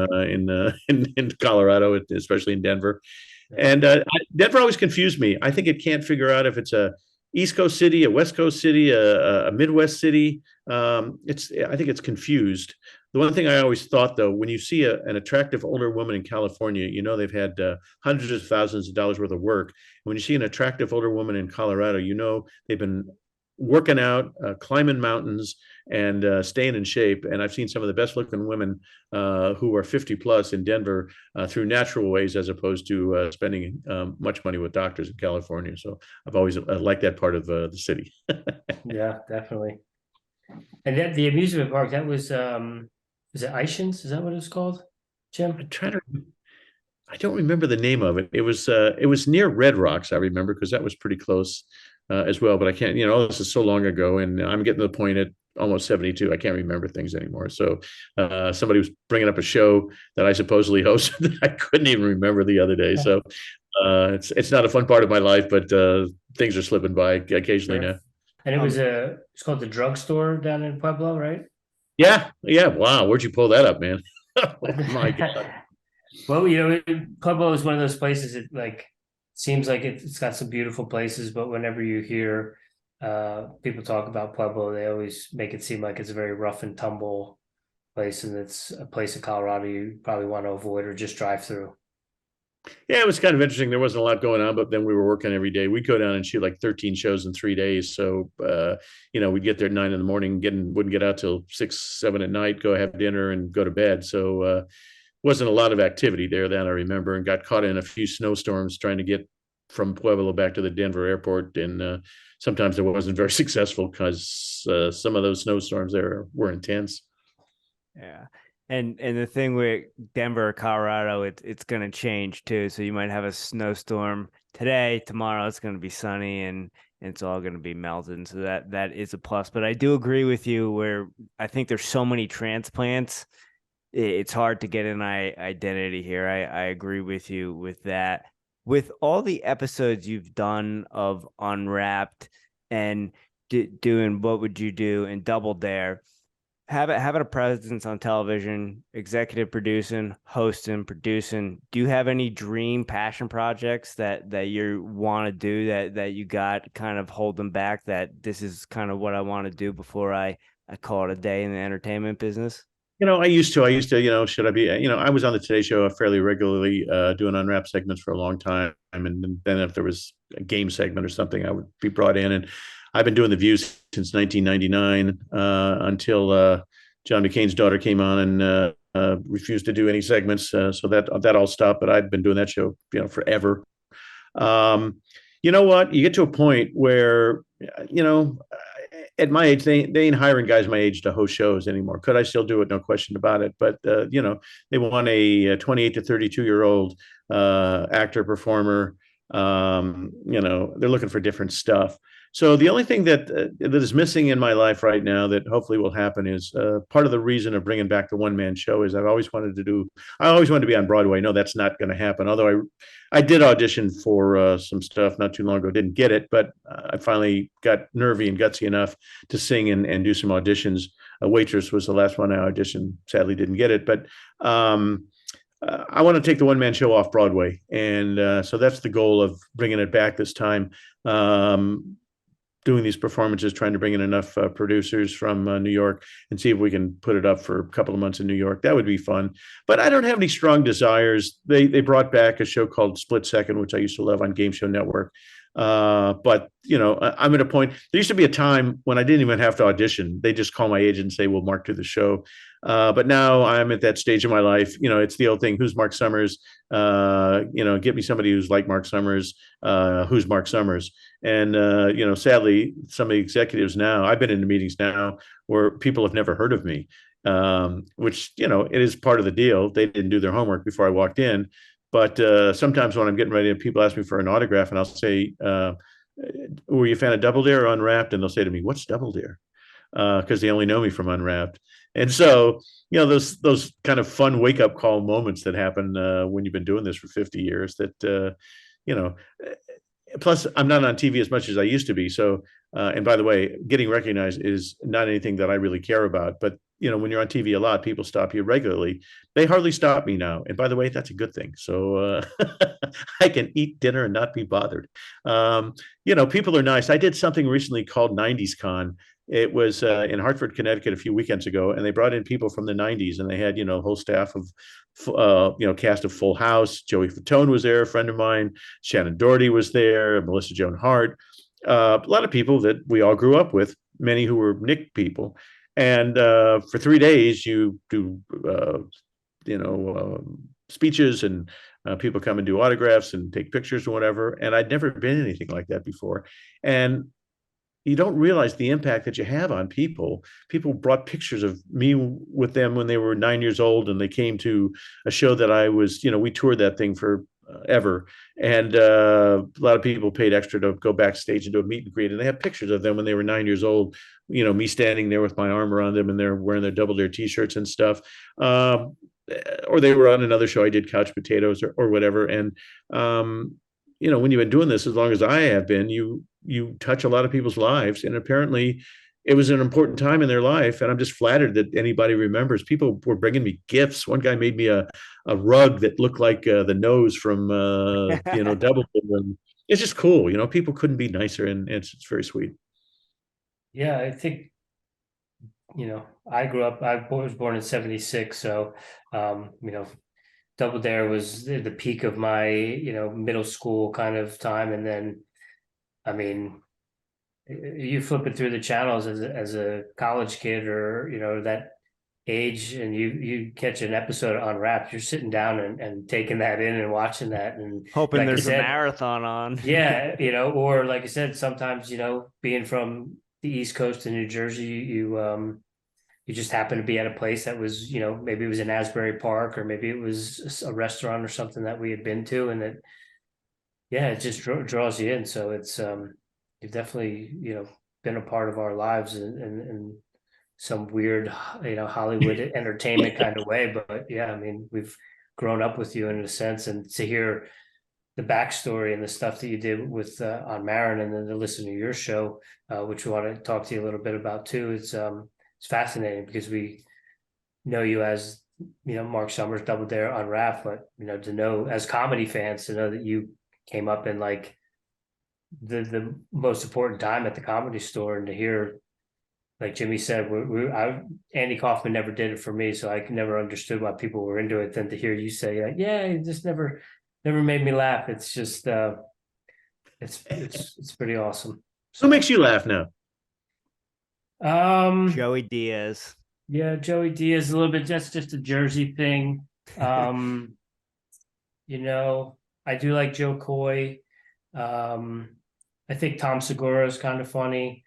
in Colorado, especially in Denver. And Denver always confused me. I think it can't figure out if it's a East Coast city, a West Coast city, a Midwest city. I think it's confused. The one thing I always thought, though, when you see an attractive older woman in California, they've had hundreds of thousands of dollars worth of work. When you see an attractive older woman in Colorado, they've been working out, climbing mountains, and staying in shape. And I've seen some of the best looking women who are 50 plus in Denver through natural ways, as opposed to spending much money with doctors in California. So I've always liked that part of the city. Yeah, definitely. And then the amusement park, that was it Ishins? Is that what it was called, Jim? I don't remember the name of it. It was near Red Rocks, I remember, because that was pretty close as well. But I can't, this is so long ago, and I'm getting to the point at almost 72. I can't remember things anymore. So somebody was bringing up a show that I supposedly hosted that I couldn't even remember the other day. So it's not a fun part of my life, but things are slipping by occasionally now. And it's called the Drugstore down in Pueblo, right? Yeah. Wow, where'd you pull that up, man? Oh my God. Well, Pueblo is one of those places that seems like it's got some beautiful places, but whenever you hear people talk about Pueblo, they always make it seem like it's a very rough and tumble place, and it's a place in Colorado you probably want to avoid or just drive through. Yeah, it was kind of interesting. There wasn't a lot going on, but then we were working every day. We'd go down and shoot like 13 shows in 3 days. So, we'd get there at 9 a.m, wouldn't get out till 6, 7 at night, go have dinner and go to bed. So, wasn't a lot of activity there that I remember, and got caught in a few snowstorms trying to get from Pueblo back to the Denver airport. And sometimes it wasn't very successful because some of those snowstorms there were intense. Yeah. And the thing with Denver, Colorado, it's going to change too. So you might have a snowstorm today, tomorrow it's going to be sunny, and it's all going to be melted. So that is a plus. But I do agree with you where I think there's so many transplants. It's hard to get an identity here. I agree with you with that. With all the episodes you've done of Unwrapped and doing What Would You Do and Double Dare, having a presence on television, executive producing, hosting, producing, do you have any dream passion projects that you want to do that you got kind of holding back, that this is kind of what I want to do before I call it a day in the entertainment business? I used to, should I be, I was on the Today Show fairly regularly doing Unwrapped segments for a long time. And then if there was a game segment or something, I would be brought in. And I've been doing The View since 1999 until John McCain's daughter came on and refused to do any segments. So that all stopped. But I've been doing that show, forever. You know what? You get to a point where, at my age, they ain't hiring guys my age to host shows anymore. Could I still do it? No question about it. But, they want a 28 to 32-year-old actor, performer. They're looking for different stuff. So the only thing that is missing in my life right now that hopefully will happen is part of the reason of bringing back the one-man show is I always wanted to be on Broadway. No, that's not going to happen. Although I did audition for some stuff not too long ago, didn't get it, but I finally got nervy and gutsy enough to sing and do some auditions. A Waitress was the last one I auditioned. Sadly, didn't get it, but I want to take the one-man show off Broadway. And so that's the goal of bringing it back this time. Doing these performances, trying to bring in enough producers from New York and see if we can put it up for a couple of months in New York. That would be fun. But I don't have any strong desires. They brought back a show called Split Second, which I used to love on Game Show Network. But I'm at a point. There used to be a time when I didn't even have to audition. They just call my agent and say, "Will Marc do the show?" But now I'm at that stage of my life. It's the old thing: who's Marc Summers? Get me somebody who's like Marc Summers. Who's Marc Summers? And sadly, some of the executives now, I've been in the meetings now where people have never heard of me, which it is part of the deal. They didn't do their homework before I walked in. But sometimes when I'm getting ready, people ask me for an autograph, and I'll say, "Were you a fan of Double Dare or Unwrapped?" And they'll say to me, "What's Double Dare?" Because they only know me from Unwrapped. And so, those kind of fun wake up call moments that happen when you've been doing this for 50 years. You know, Plus, I'm not on TV as much as I used to be. So, and by the way, getting recognized is not anything that I really care about. But when you're on TV a lot, people stop you regularly. They hardly stop me now. And by the way, that's a good thing. So I can eat dinner and not be bothered. People are nice. I did something recently called 90s Con. It was in Hartford, Connecticut a few weekends ago, and they brought in people from the 90s, and they had, a whole staff of, cast of Full House. Joey Fatone was there, a friend of mine. Shannon Doherty was there, Melissa Joan Hart, a lot of people that we all grew up with, many who were Nick people. And for 3 days, you do, speeches, and people come and do autographs and take pictures or whatever. And I'd never been anything like that before. And you don't realize the impact that you have on people. People brought pictures of me with them when they were 9 years old, and they came to a show that I was, we toured that thing for ever. And a lot of people paid extra to go backstage and do a meet and greet. And they have pictures of them when they were 9 years old, me standing there with my arm around them, and they're wearing their Double Dare t-shirts and stuff. Or they were on another show I did, Couch Potatoes or whatever. And, when you've been doing this as long as I have been, you touch a lot of people's lives, and apparently it was an important time in their life. And I'm just flattered that anybody remembers. People were bringing me gifts. One guy made me a rug that looked like the nose from Double. And it's just cool. People couldn't be nicer, and it's very sweet. Yeah, I think I was born in 76, so Double Dare was the peak of my middle school kind of time. And then I mean, you flip it through the channels as a college kid, or that age, and you catch an episode of Unwrapped, you're sitting down and taking that in and watching that, and hoping like there's a marathon on. Yeah, or like I said, sometimes being from the East Coast in New Jersey, you just happen to be at a place that was, maybe it was in Asbury Park, or maybe it was a restaurant or something that we had been to, and it just draws you in. So it's you've definitely been a part of our lives in some weird Hollywood entertainment kind of way. But yeah, I mean, we've grown up with you in a sense, and to hear the backstory and the stuff that you did with on Maron, and then to listen to your show, which we want to talk to you a little bit about too. It's fascinating because we know you as Marc Summers, Double Dare, Unwrapped, but to know as comedy fans, to know that you came up in like the most important time at the Comedy Store, and to hear, like Jimmy said, Andy Kaufman never did it for me, so I never understood why people were into it. Then to hear you say, like, yeah, it just never made me laugh. It's just it's pretty awesome. So, who makes you laugh now? Joey Diaz. Yeah, Joey Diaz a little bit. That's just a Jersey thing. I do like Joe Coy. I think Tom Segura is kind of funny.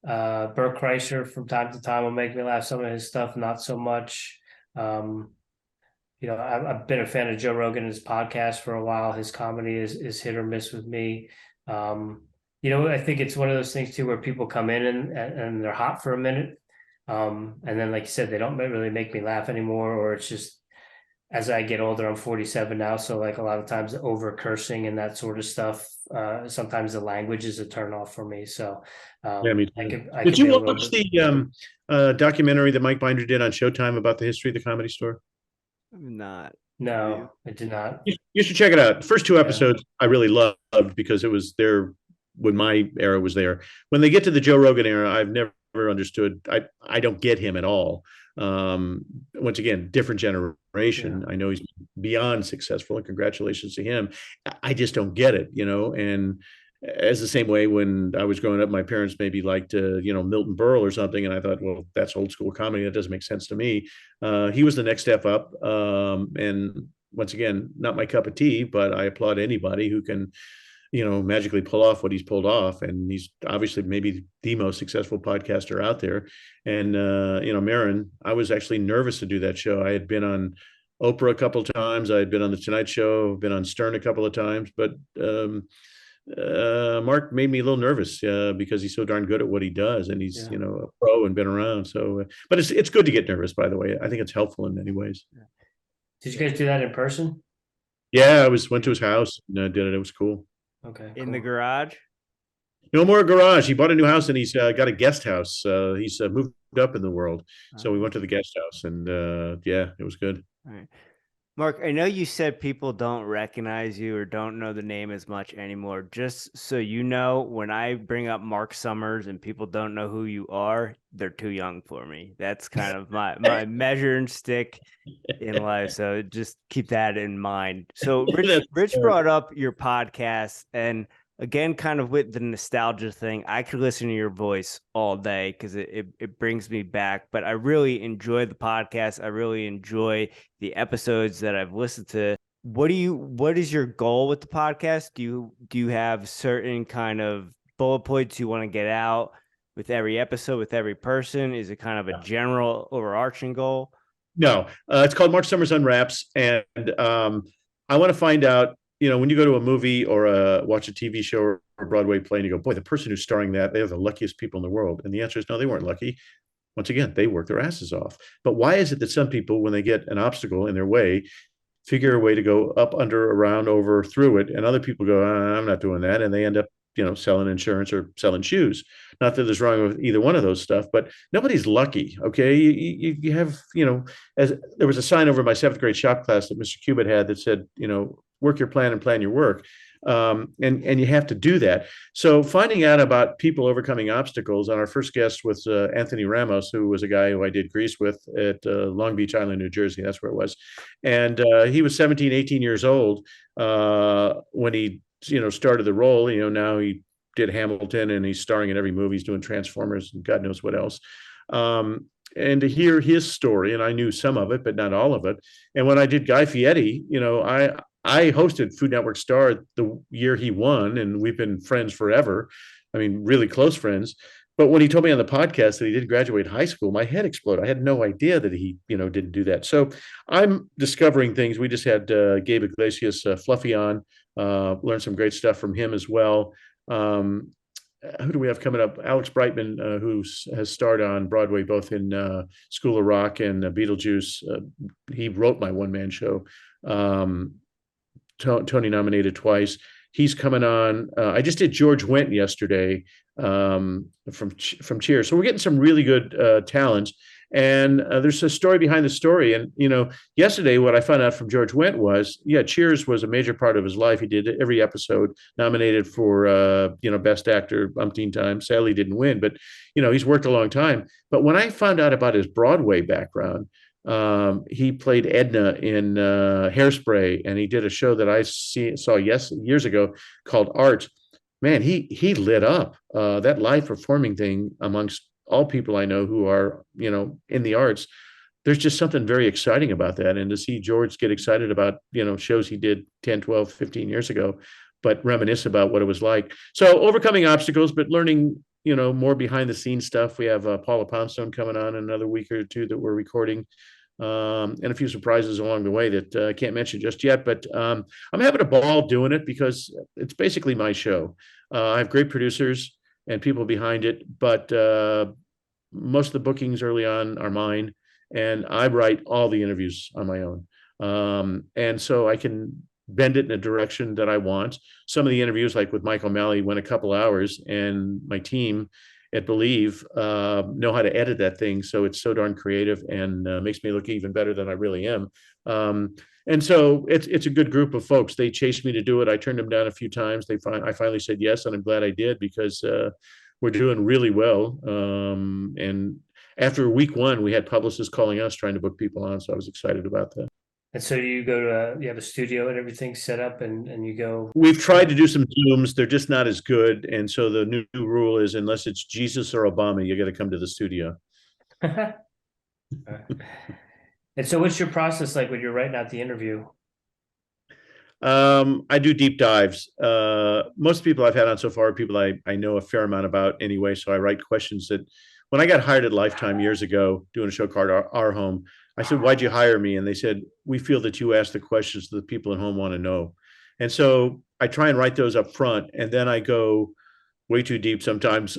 Bert Kreischer from time to time will make me laugh. Some of his stuff, not so much. I've been a fan of Joe Rogan and his podcast for a while. His comedy is hit or miss with me. I think it's one of those things too, where people come in and they're hot for a minute. And then, like you said, they don't really make me laugh anymore, or it's just, as I get older, I'm 47 now. So like a lot of times the over cursing and that sort of stuff, sometimes the language is a turn off for me. So yeah, me too. Did you watch the documentary that Mike Binder did on Showtime about the history of the Comedy Store? Not. No, I did not. You should check it out. The first two episodes I really loved because it was there when my era was there. When they get to the Joe Rogan era, I've never understood. I don't get him at all. Once again, different generation. I know he's beyond successful, and congratulations to him. I just don't get it, and as the same way when I was growing up, my parents maybe liked, Milton Berle or something. And I thought, well, that's old school comedy. That doesn't make sense to me. He was the next step up. And once again, not my cup of tea, but I applaud anybody who can, magically pull off what he's pulled off. And he's obviously maybe the most successful podcaster out there. And, Marin, I was actually nervous to do that show. I had been on Oprah a couple of times. I had been on the Tonight Show, been on Stern a couple of times, but Marc made me a little nervous because he's so darn good at what he does, and he's a pro and been around. So, but it's good to get nervous. By the way, I think it's helpful in many ways. Did you guys do that in person? Yeah, went to his house and did it. It was cool. Okay, in the garage. No more garage. He bought a new house and he's got a guest house. He's moved up in the world, so we went to the guest house and it was good. All right. Marc, I know you said people don't recognize you or don't know the name as much anymore. Just so you know, when I bring up Marc Summers and people don't know who you are, they're too young for me. That's kind of my measuring stick in life. So just keep that in mind. So Rich brought up your podcast, and again, kind of with the nostalgia thing, I could listen to your voice all day because it brings me back. But I really enjoy the podcast. I really enjoy the episodes that I've listened to. What is your goal with the podcast? Do you have certain kind of bullet points you want to get out with every episode, with every person? Is it kind of a general overarching goal? No, it's called Marc Summers Unwraps, and I want to find out. When you go to a movie or watch a TV show or a Broadway play and you go, boy, the person who's starring that, they're the luckiest people in the world. And the answer is no, they weren't lucky. Once again, they worked their asses off. But why is it that some people, when they get an obstacle in their way, figure a way to go up, under, around, over, through it, and other people go, I'm not doing that, and they end up, selling insurance or selling shoes. Not that there's wrong with either one of those stuff, but nobody's lucky. Okay, you have, as there was a sign over my 7th grade shop class that Mr. Cubitt had that said, work your plan and plan your work. And you have to do that. So finding out about people overcoming obstacles, and our first guest was Anthony Ramos, who was a guy who I did Grease with at Long Beach Island, New Jersey. That's where it was. And he was 17, 18 years old when he, started the role. Now he did Hamilton and he's starring in every movie. He's doing Transformers and God knows what else. And to hear his story, and I knew some of it, but not all of it. And when I did Guy Fieri, I hosted Food Network Star the year he won, and we've been friends forever. I mean, really close friends. But when he told me on the podcast that he didn't graduate high school, my head exploded. I had no idea that he, didn't do that. So I'm discovering things. We just had Gabe Iglesias Fluffy on, learned some great stuff from him as well. Who do we have coming up? Alex Brightman, who has starred on Broadway, both in School of Rock and Beetlejuice. He wrote my one-man show. Tony nominated twice. He's coming on. I just did George Wendt yesterday from Cheers. So we're getting some really good talent. And there's a story behind the story. And, yesterday what I found out from George Wendt was, Cheers was a major part of his life. He did every episode, nominated for, Best Actor umpteen times. Sadly didn't win, but, he's worked a long time. But when I found out about his Broadway background, he played Edna in Hairspray, and he did a show that I saw years ago called Art. Man, he lit up that live performing thing amongst all people I know who are, in the arts. There's just something very exciting about that. And to see George get excited about, shows he did 10, 12, 15 years ago, but reminisce about what it was like. So overcoming obstacles, but learning, more behind the scenes stuff. We have Paula Poundstone coming on in another week or two that we're recording. And a few surprises along the way that I can't mention just yet, but I'm having a ball doing it because it's basically my show. I have great producers and people behind it, but most of the bookings early on are mine, and I write all the interviews on my own. And so I can bend it in a direction that I want. Some of the interviews, like with Mike O'Malley, went a couple hours, and my team at Believe know how to edit that thing, so it's so darn creative and makes me look even better than I really am. And so it's a good group of folks. They chased me to do it. I turned them down a few times. I finally said yes, and I'm glad I did because we're doing really well. And after week one, we had publicists calling us trying to book people on, so I was excited about that. And so you have a studio and everything set up, and you go. We've tried to do some Zooms. They're just not as good. And so the new rule is unless it's Jesus or Obama, you got to come to the studio. And so, what's your process like when you're writing out the interview? I do deep dives. Most people I've had on so far are people I know a fair amount about anyway. So I write questions that when I got hired at Lifetime years ago doing a show called Our Home, I said, "Why'd you hire me?" And they said, "We feel that you ask the questions that the people at home want to know." And so I try and write those up front, and then I go way too deep sometimes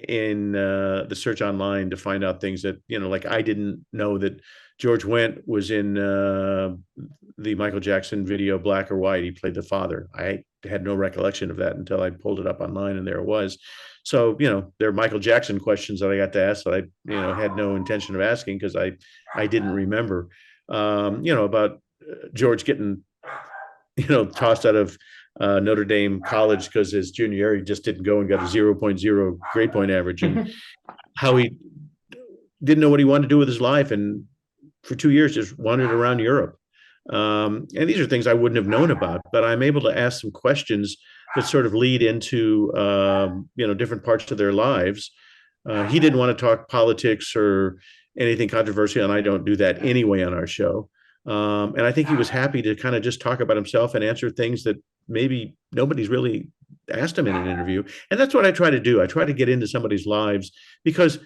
in the search online to find out things that, like I didn't know that George Wendt was in the Michael Jackson video Black or White. He played the father. I had no recollection of that until I pulled it up online, and there it was. So, there are Michael Jackson questions that I got to ask that I, had no intention of asking because I didn't remember, about George getting, tossed out of Notre Dame College because his junior year he just didn't go and got a 0.0 grade point average, and how he didn't know what he wanted to do with his life, and for 2 years just wandered around Europe. And these are things I wouldn't have known about, but I'm able to ask some questions that sort of lead into different parts of their lives. He didn't want to talk politics or anything controversial, and I don't do that anyway on our show. And I think he was happy to kind of just talk about himself and answer things that maybe nobody's really asked him in an interview. And that's what I try to do. I try to get into somebody's lives because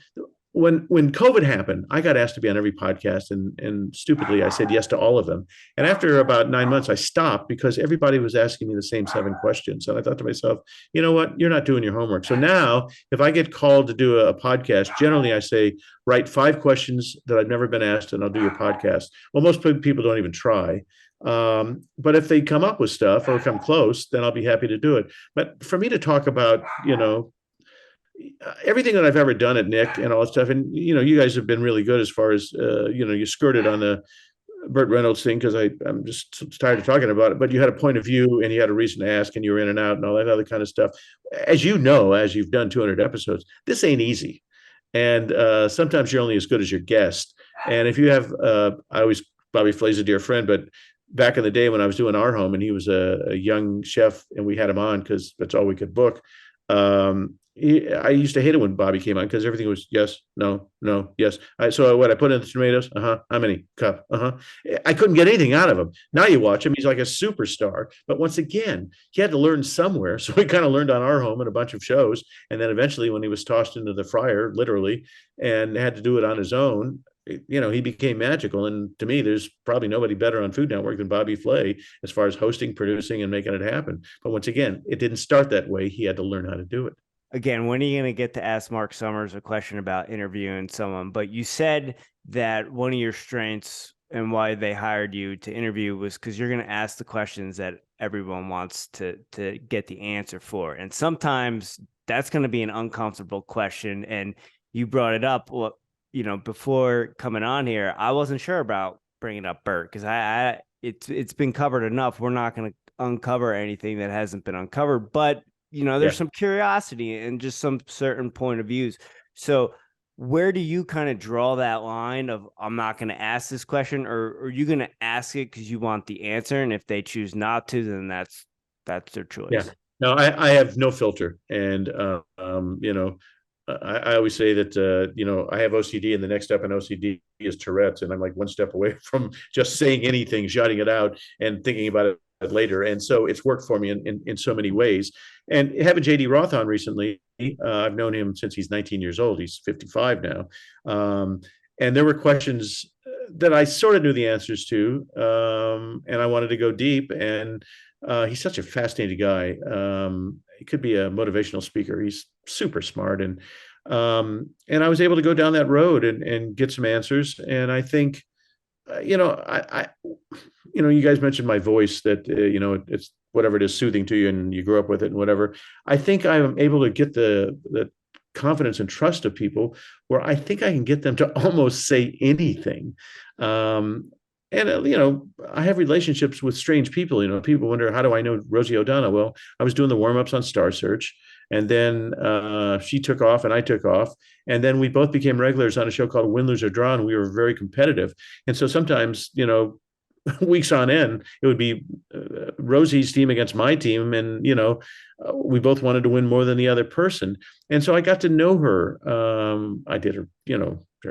when COVID happened, I got asked to be on every podcast, and stupidly I said yes to all of them. And after about 9 months, I stopped because everybody was asking me the same 7 questions. And I thought to myself, you know what? You're not doing your homework. So now, if I get called to do a podcast, generally I say, write 5 questions that I've never been asked, and I'll do your podcast. Well, most people don't even try. But if they come up with stuff or come close, then I'll be happy to do it. But for me to talk about, everything that I've ever done at Nick and all that stuff. And, you guys have been really good as far as, you skirted on the Burt Reynolds thing because I'm just tired of talking about it. But you had a point of view and you had a reason to ask and you were in and out and all that other kind of stuff. As you know, as you've done 200 episodes, this ain't easy. And sometimes you're only as good as your guest. And if you have, I always, Bobby Flay's a dear friend, but back in the day when I was doing Our Home and he was a young chef and we had him on because that's all we could book. I used to hate it when Bobby came on because everything was yes, no, no, yes. So what I put in the tomatoes, how many cup, I couldn't get anything out of him. Now you watch him, he's like a superstar. But once again, he had to learn somewhere. So he kind of learned on Our Home and a bunch of shows. And then eventually when he was tossed into the fryer, literally, and had to do it on his own, he became magical. And to me, there's probably nobody better on Food Network than Bobby Flay as far as hosting, producing, and making it happen. But once again, it didn't start that way. He had to learn how to do it. Again, when are you going to get to ask Marc Summers a question about interviewing someone? But you said that one of your strengths and why they hired you to interview was because you're going to ask the questions that everyone wants to get the answer for. And sometimes that's going to be an uncomfortable question. And you brought it up. Well, before coming on here, I wasn't sure about bringing up Burt because it's been covered enough. We're not going to uncover anything that hasn't been uncovered, but there's some curiosity and just some certain point of views. So where do you kind of draw that line of, I'm not going to ask this question, or are you going to ask it because you want the answer? And if they choose not to, then that's their choice. Yeah. No, I have no filter. And, I always say that, I have OCD and the next step in OCD is Tourette's. And I'm like one step away from just saying anything, shouting it out and thinking about it later. And so it's worked for me in so many ways. And having JD Roth on recently, I've known him since he's 19 years old. He's 55 now. And there were questions that I sort of knew the answers to. And I wanted to go deep. And he's such a fascinating guy. He could be a motivational speaker. He's super smart. And I was able to go down that road and get some answers. And I think, you guys mentioned my voice that, it's whatever it is, soothing to you and you grew up with it and whatever. I think I'm able to get the confidence and trust of people where I think I can get them to almost say anything. I have relationships with strange people. People wonder, how do I know Rosie O'Donnell? Well, I was doing the warm-ups on Star Search, and then she took off and I took off. And then we both became regulars on a show called Win, Lose, or Draw, and we were very competitive. And so sometimes, weeks on end. It would be Rosie's team against my team, and we both wanted to win more than the other person. And so I got to know her. I did her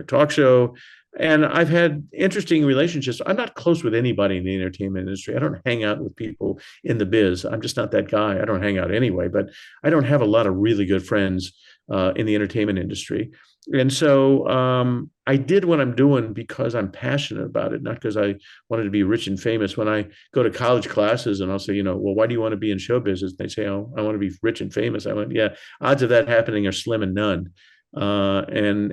talk show, and I've had interesting relationships. I'm not close with anybody in the entertainment industry. I don't hang out with people in the biz. I'm just not that guy. I don't hang out anyway, but I don't have a lot of really good friends in the entertainment industry. And so I did what I'm doing because I'm passionate about it, not because I wanted to be rich and famous. When I go to college classes and I'll say, well, why do you want to be in show business? They say, oh, I want to be rich and famous. I went, yeah, odds of that happening are slim and none. And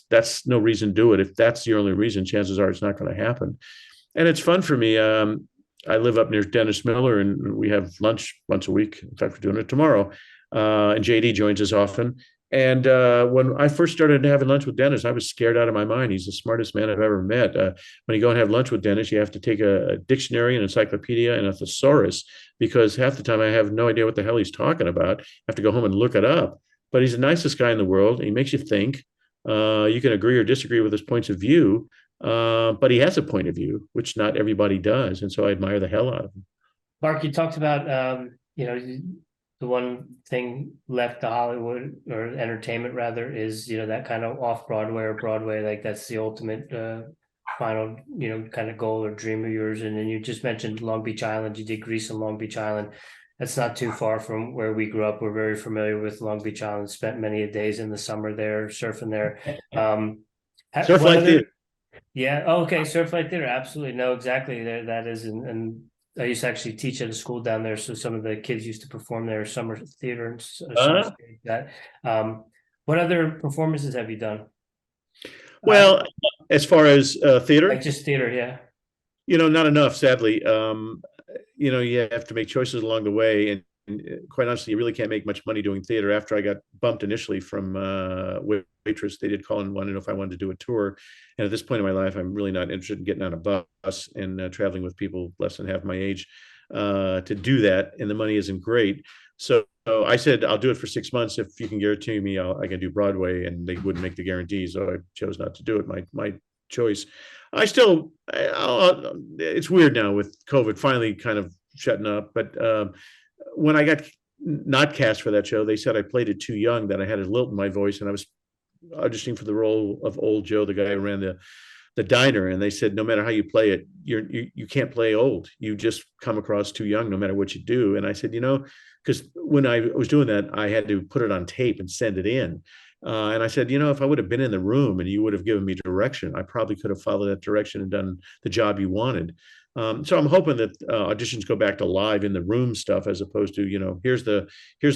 that's no reason to do it. If that's the only reason, chances are it's not going to happen. And it's fun for me. I live up near Dennis Miller, and we have lunch once a week. In fact, we're doing it tomorrow. And JD joins us often. And when I first started having lunch with Dennis, I was scared out of my mind. He's the smartest man I've ever met. When you go and have lunch with Dennis, you have to take a dictionary, an encyclopedia, and a thesaurus, because half the time I have no idea what the hell he's talking about. I have to go home and look it up. But he's the nicest guy in the world. He makes you think. You can agree or disagree with his points of view, but he has a point of view, which not everybody does. And so I admire the hell out of him. Marc, you talked about, the one thing left to Hollywood, or entertainment rather, is, that kind of off Broadway or Broadway, like that's the ultimate final, kind of goal or dream of yours. And then you just mentioned Long Beach Island. You did Grease on Long Beach Island. That's not too far from where we grew up. We're very familiar with Long Beach Island, spent many days in the summer there, surfing there. Surflight Theater. Yeah. Oh, okay. Surflight Theater. Absolutely. No, exactly. There, that is. And I used to actually teach at a school down there. So some of the kids used to perform there, summer theater and stuff like that. What other performances have you done? Well, as far as theater, like just theater. Yeah. Not enough, sadly. You have to make choices along the way. And quite honestly, you really can't make much money doing theater. After I got bumped initially from Waitress, they did call and wanted to know if I wanted to do a tour. And at this point in my life, I'm really not interested in getting on a bus and traveling with people less than half my age to do that. And the money isn't great. So I said, I'll do it for 6 months. If you can guarantee me I can do Broadway, and they wouldn't make the guarantee. So I chose not to do it. My choice. It's weird now with COVID finally kind of shutting up. But when I got not cast for that show, they said I played it too young, that I had a lilt in my voice, and I was auditioning for the role of Old Joe, the guy who ran the diner. And they said, no matter how you play it, you can't play old. You just come across too young, no matter what you do. And I said, because when I was doing that, I had to put it on tape and send it in. And I said, if I would have been in the room and you would have given me direction, I probably could have followed that direction and done the job you wanted. So I'm hoping that auditions go back to live in the room stuff, as opposed to, here's the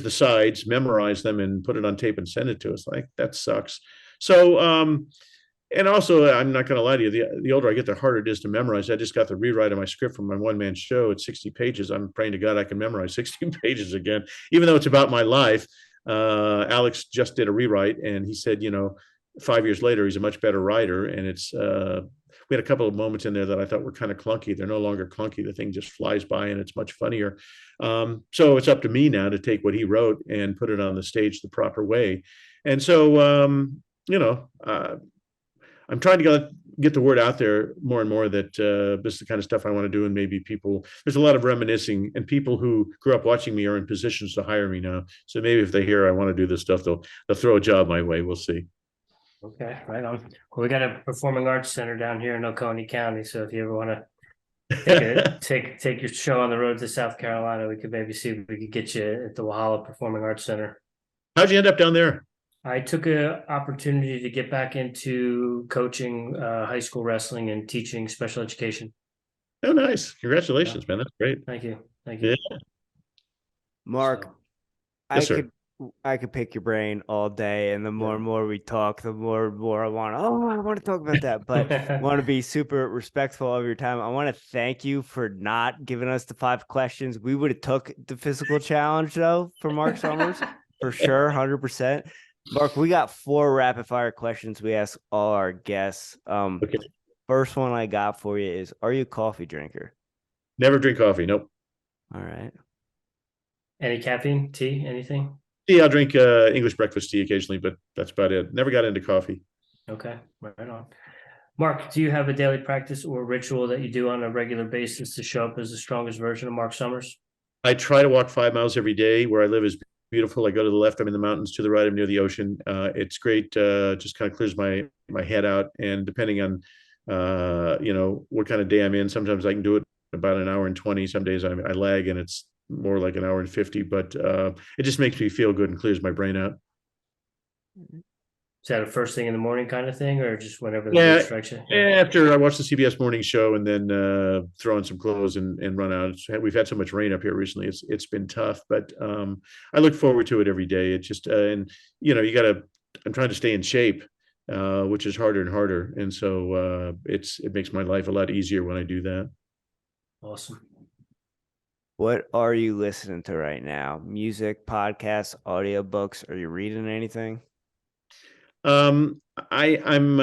sides, memorize them and put it on tape and send it to us. Like, that sucks. So, and also, I'm not going to lie to you, the older I get, the harder it is to memorize. I just got the rewrite of my script from my one-man show. It's 60 pages. I'm praying to God I can memorize 60 pages again, even though it's about my life. Alex just did a rewrite, and he said, 5 years later, he's a much better writer. And it's, we had a couple of moments in there that I thought were kind of clunky. They're no longer clunky. The thing just flies by, and it's much funnier. So it's up to me now to take what he wrote and put it on the stage the proper way. And so, I'm trying to get the word out there more and more that this is the kind of stuff I want to do. And maybe there's a lot of reminiscing, and people who grew up watching me are in positions to hire me now. So maybe if they hear I want to do this stuff, they'll throw a job my way. We'll see. Okay, right on. Well, we got a performing arts center down here in Oconee County. So if you ever want to take your show on the road to South Carolina, we could maybe see if we could get you at the Walhalla Performing Arts Center. How'd you end up down there? I took an opportunity to get back into coaching high school wrestling and teaching special education. Oh, nice. Congratulations, man. That's great. Thank you. Yeah. Marc, Yes, I could pick your brain all day, and the more and more we talk, the more and more I want to talk about that. But I want to be super respectful of your time. I want to thank you for not giving us the 5 questions. We would have took the physical challenge though for Marc Summers for sure, 100%. Marc, we got 4 rapid fire questions we ask all our guests. Okay. First one I got for you is, are you a coffee drinker? Never drink coffee. Nope. All right. Any caffeine, tea, anything? Yeah, I'll drink English breakfast tea occasionally, but that's about it. Never got into coffee. Okay, right on. Mark, do you have a daily practice or ritual that you do on a regular basis to show up as the strongest version of Marc Summers? I try to walk 5 miles every day. Where I live is beautiful. I go to the left, I'm in the mountains. To the right, I'm near the ocean. It's great. Just kind of clears my head out. And depending on what kind of day I'm in, sometimes I can do it about an hour and 20. Some days I lag and it's more like an hour and 50. But it just makes me feel good and clears my brain out. Is that a first thing in the morning kind of thing, or just whenever the Yeah, mood strikes you? after I watch the CBS morning show and then throw on some clothes and run out. We've had so much rain up here recently. It's been tough, but I look forward to it every day. It's just and you gotta. I'm trying to stay in shape, which is harder and harder, and so it makes my life a lot easier when I do that. Awesome. What are you listening to right now? Music, podcasts, audiobooks? Are you reading anything? I'm I'm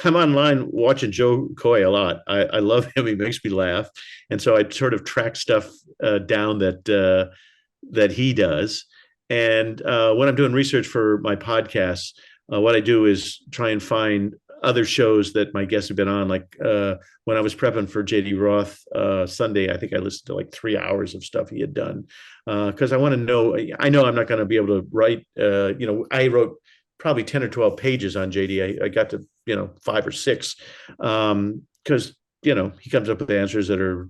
online watching Joe Coy a lot. I love him. He makes me laugh, and so I sort of track stuff down that he does. And when I'm doing research for my podcasts, what I do is try and find other shows that my guests have been on. Like when I was prepping for JD Roth Sunday, I think I listened to like 3 hours of stuff he had done because I want to know. I know I'm not going to be able to write. I wrote probably 10 or 12 pages on JD. I got to 5 or 6 because he comes up with answers that are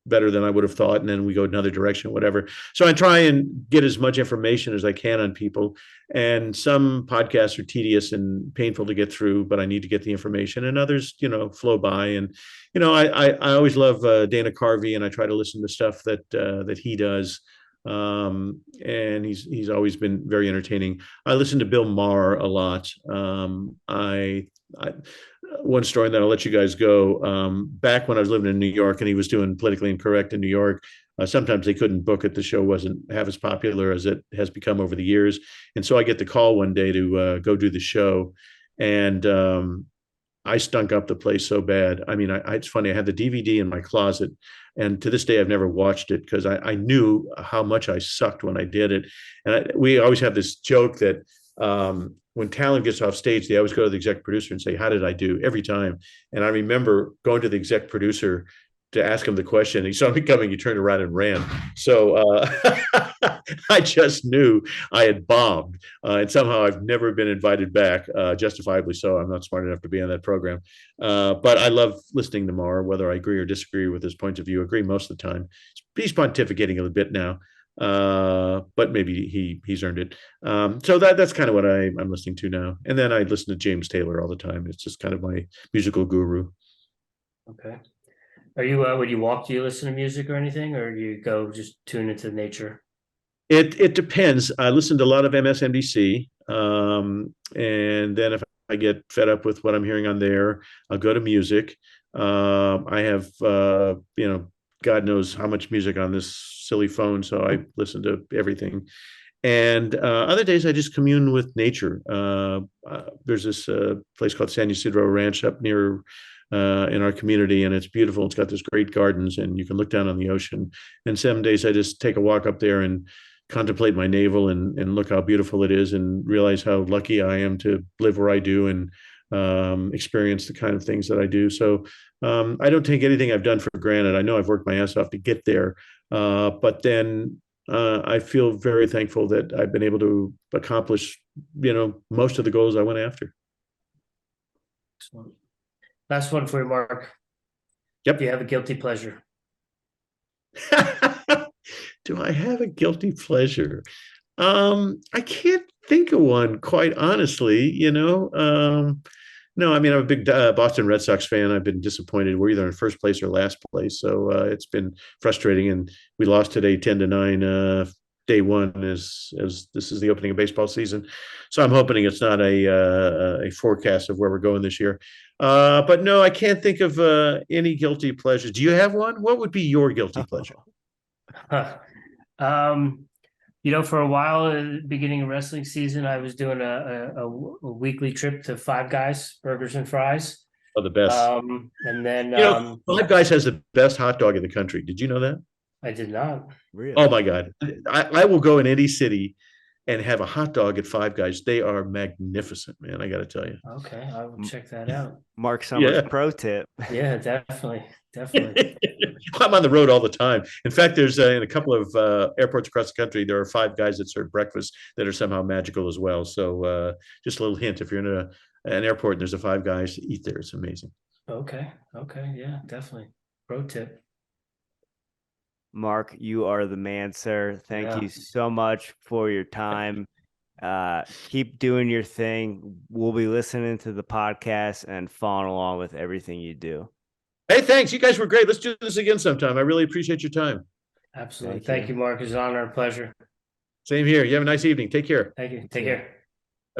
better than I would have thought, and then we go another direction, whatever. So I try and get as much information as I can on people. And some podcasts are tedious and painful to get through, but I need to get the information. And others, flow by. And I always love Dana Carvey, and I try to listen to stuff that he does. And he's always been very entertaining. I listen to Bill Maher a lot. I one story that I'll let you guys go. Back when I was living in New York and he was doing Politically Incorrect in New York, sometimes they couldn't book it. The show wasn't half as popular as it has become over the years. And so I get the call one day to go do the show. And I stunk up the place so bad. I mean, it's funny. I had the DVD in my closet, and to this day, I've never watched it because I knew how much I sucked when I did it. And we always have this joke that when talent gets off stage, they always go to the exec producer and say, "How did I do?" every time. And I remember going to the exec producer to ask him the question. He saw me coming. He turned around and ran. So I just knew I had bombed. And somehow I've never been invited back, justifiably so. I'm not smart enough to be on that program. But I love listening to Maher, whether I agree or disagree with his points of view. I agree most of the time. He's pontificating a bit now. But maybe he's earned it. So that's kind of what I'm listening to now. And then I listen to James Taylor all the time. It's just kind of my musical guru. Okay. Are you when you walk, do you listen to music or anything, or do you go just tune into nature? It depends. I listen to a lot of MSNBC, and then if I get fed up with what I'm hearing on there, I'll go to music. I have God knows how much music on this silly phone, so I listen to everything. And other days I just commune with nature. There's this place called San Ysidro Ranch up near in our community, and it's beautiful. It's got this great gardens, and you can look down on the ocean. And some days I just take a walk up there and contemplate my navel and look how beautiful it is, and realize how lucky I am to live where I do and experience the kind of things that I do. So I don't take anything I've done for granted. I know I've worked my ass off to get there, but then I feel very thankful that I've been able to accomplish, most of the goals I went after. Excellent. Last one for you, Mark. Yep. Do you have a guilty pleasure? Do I have a guilty pleasure? I can't think of one, quite honestly. No, I mean, I'm a big Boston Red Sox fan. I've been disappointed. We're either in first place or last place, so it's been frustrating. And we lost today, 10-9. Day one as this is the opening of baseball season, so I'm hoping it's not a forecast of where we're going this year. But no, I can't think of any guilty pleasures. Do you have one? What would be your guilty pleasure? For a while at the beginning of wrestling season, I was doing a weekly trip to Five Guys Burgers and Fries. Oh, the best. And then Five Guys has the best hot dog in the country. Did you know that? I did not. Really? Oh my God. I will go in any city and have a hot dog at Five Guys. They are magnificent, man. I got to tell you. Okay, I will check that out. Marc Summers Yeah. pro tip. Yeah, definitely. I'm on the road all the time. In fact, there's in a couple of airports across the country, there are Five Guys that serve breakfast that are somehow magical as well. So just a little hint: if you're in an airport and there's a Five Guys, eat there. It's amazing. Okay, yeah, definitely. Pro tip. Marc, you are the man, sir. Thank Yeah. you so much for your time. Keep doing your thing. We'll be listening to the podcast and following along with everything you do. Hey, thanks. You guys were great. Let's do this again sometime. I really appreciate your time. Absolutely. Thank you, Marc. It's an honor and pleasure. Same here. You have a nice evening. Take care. Thank you. Take care.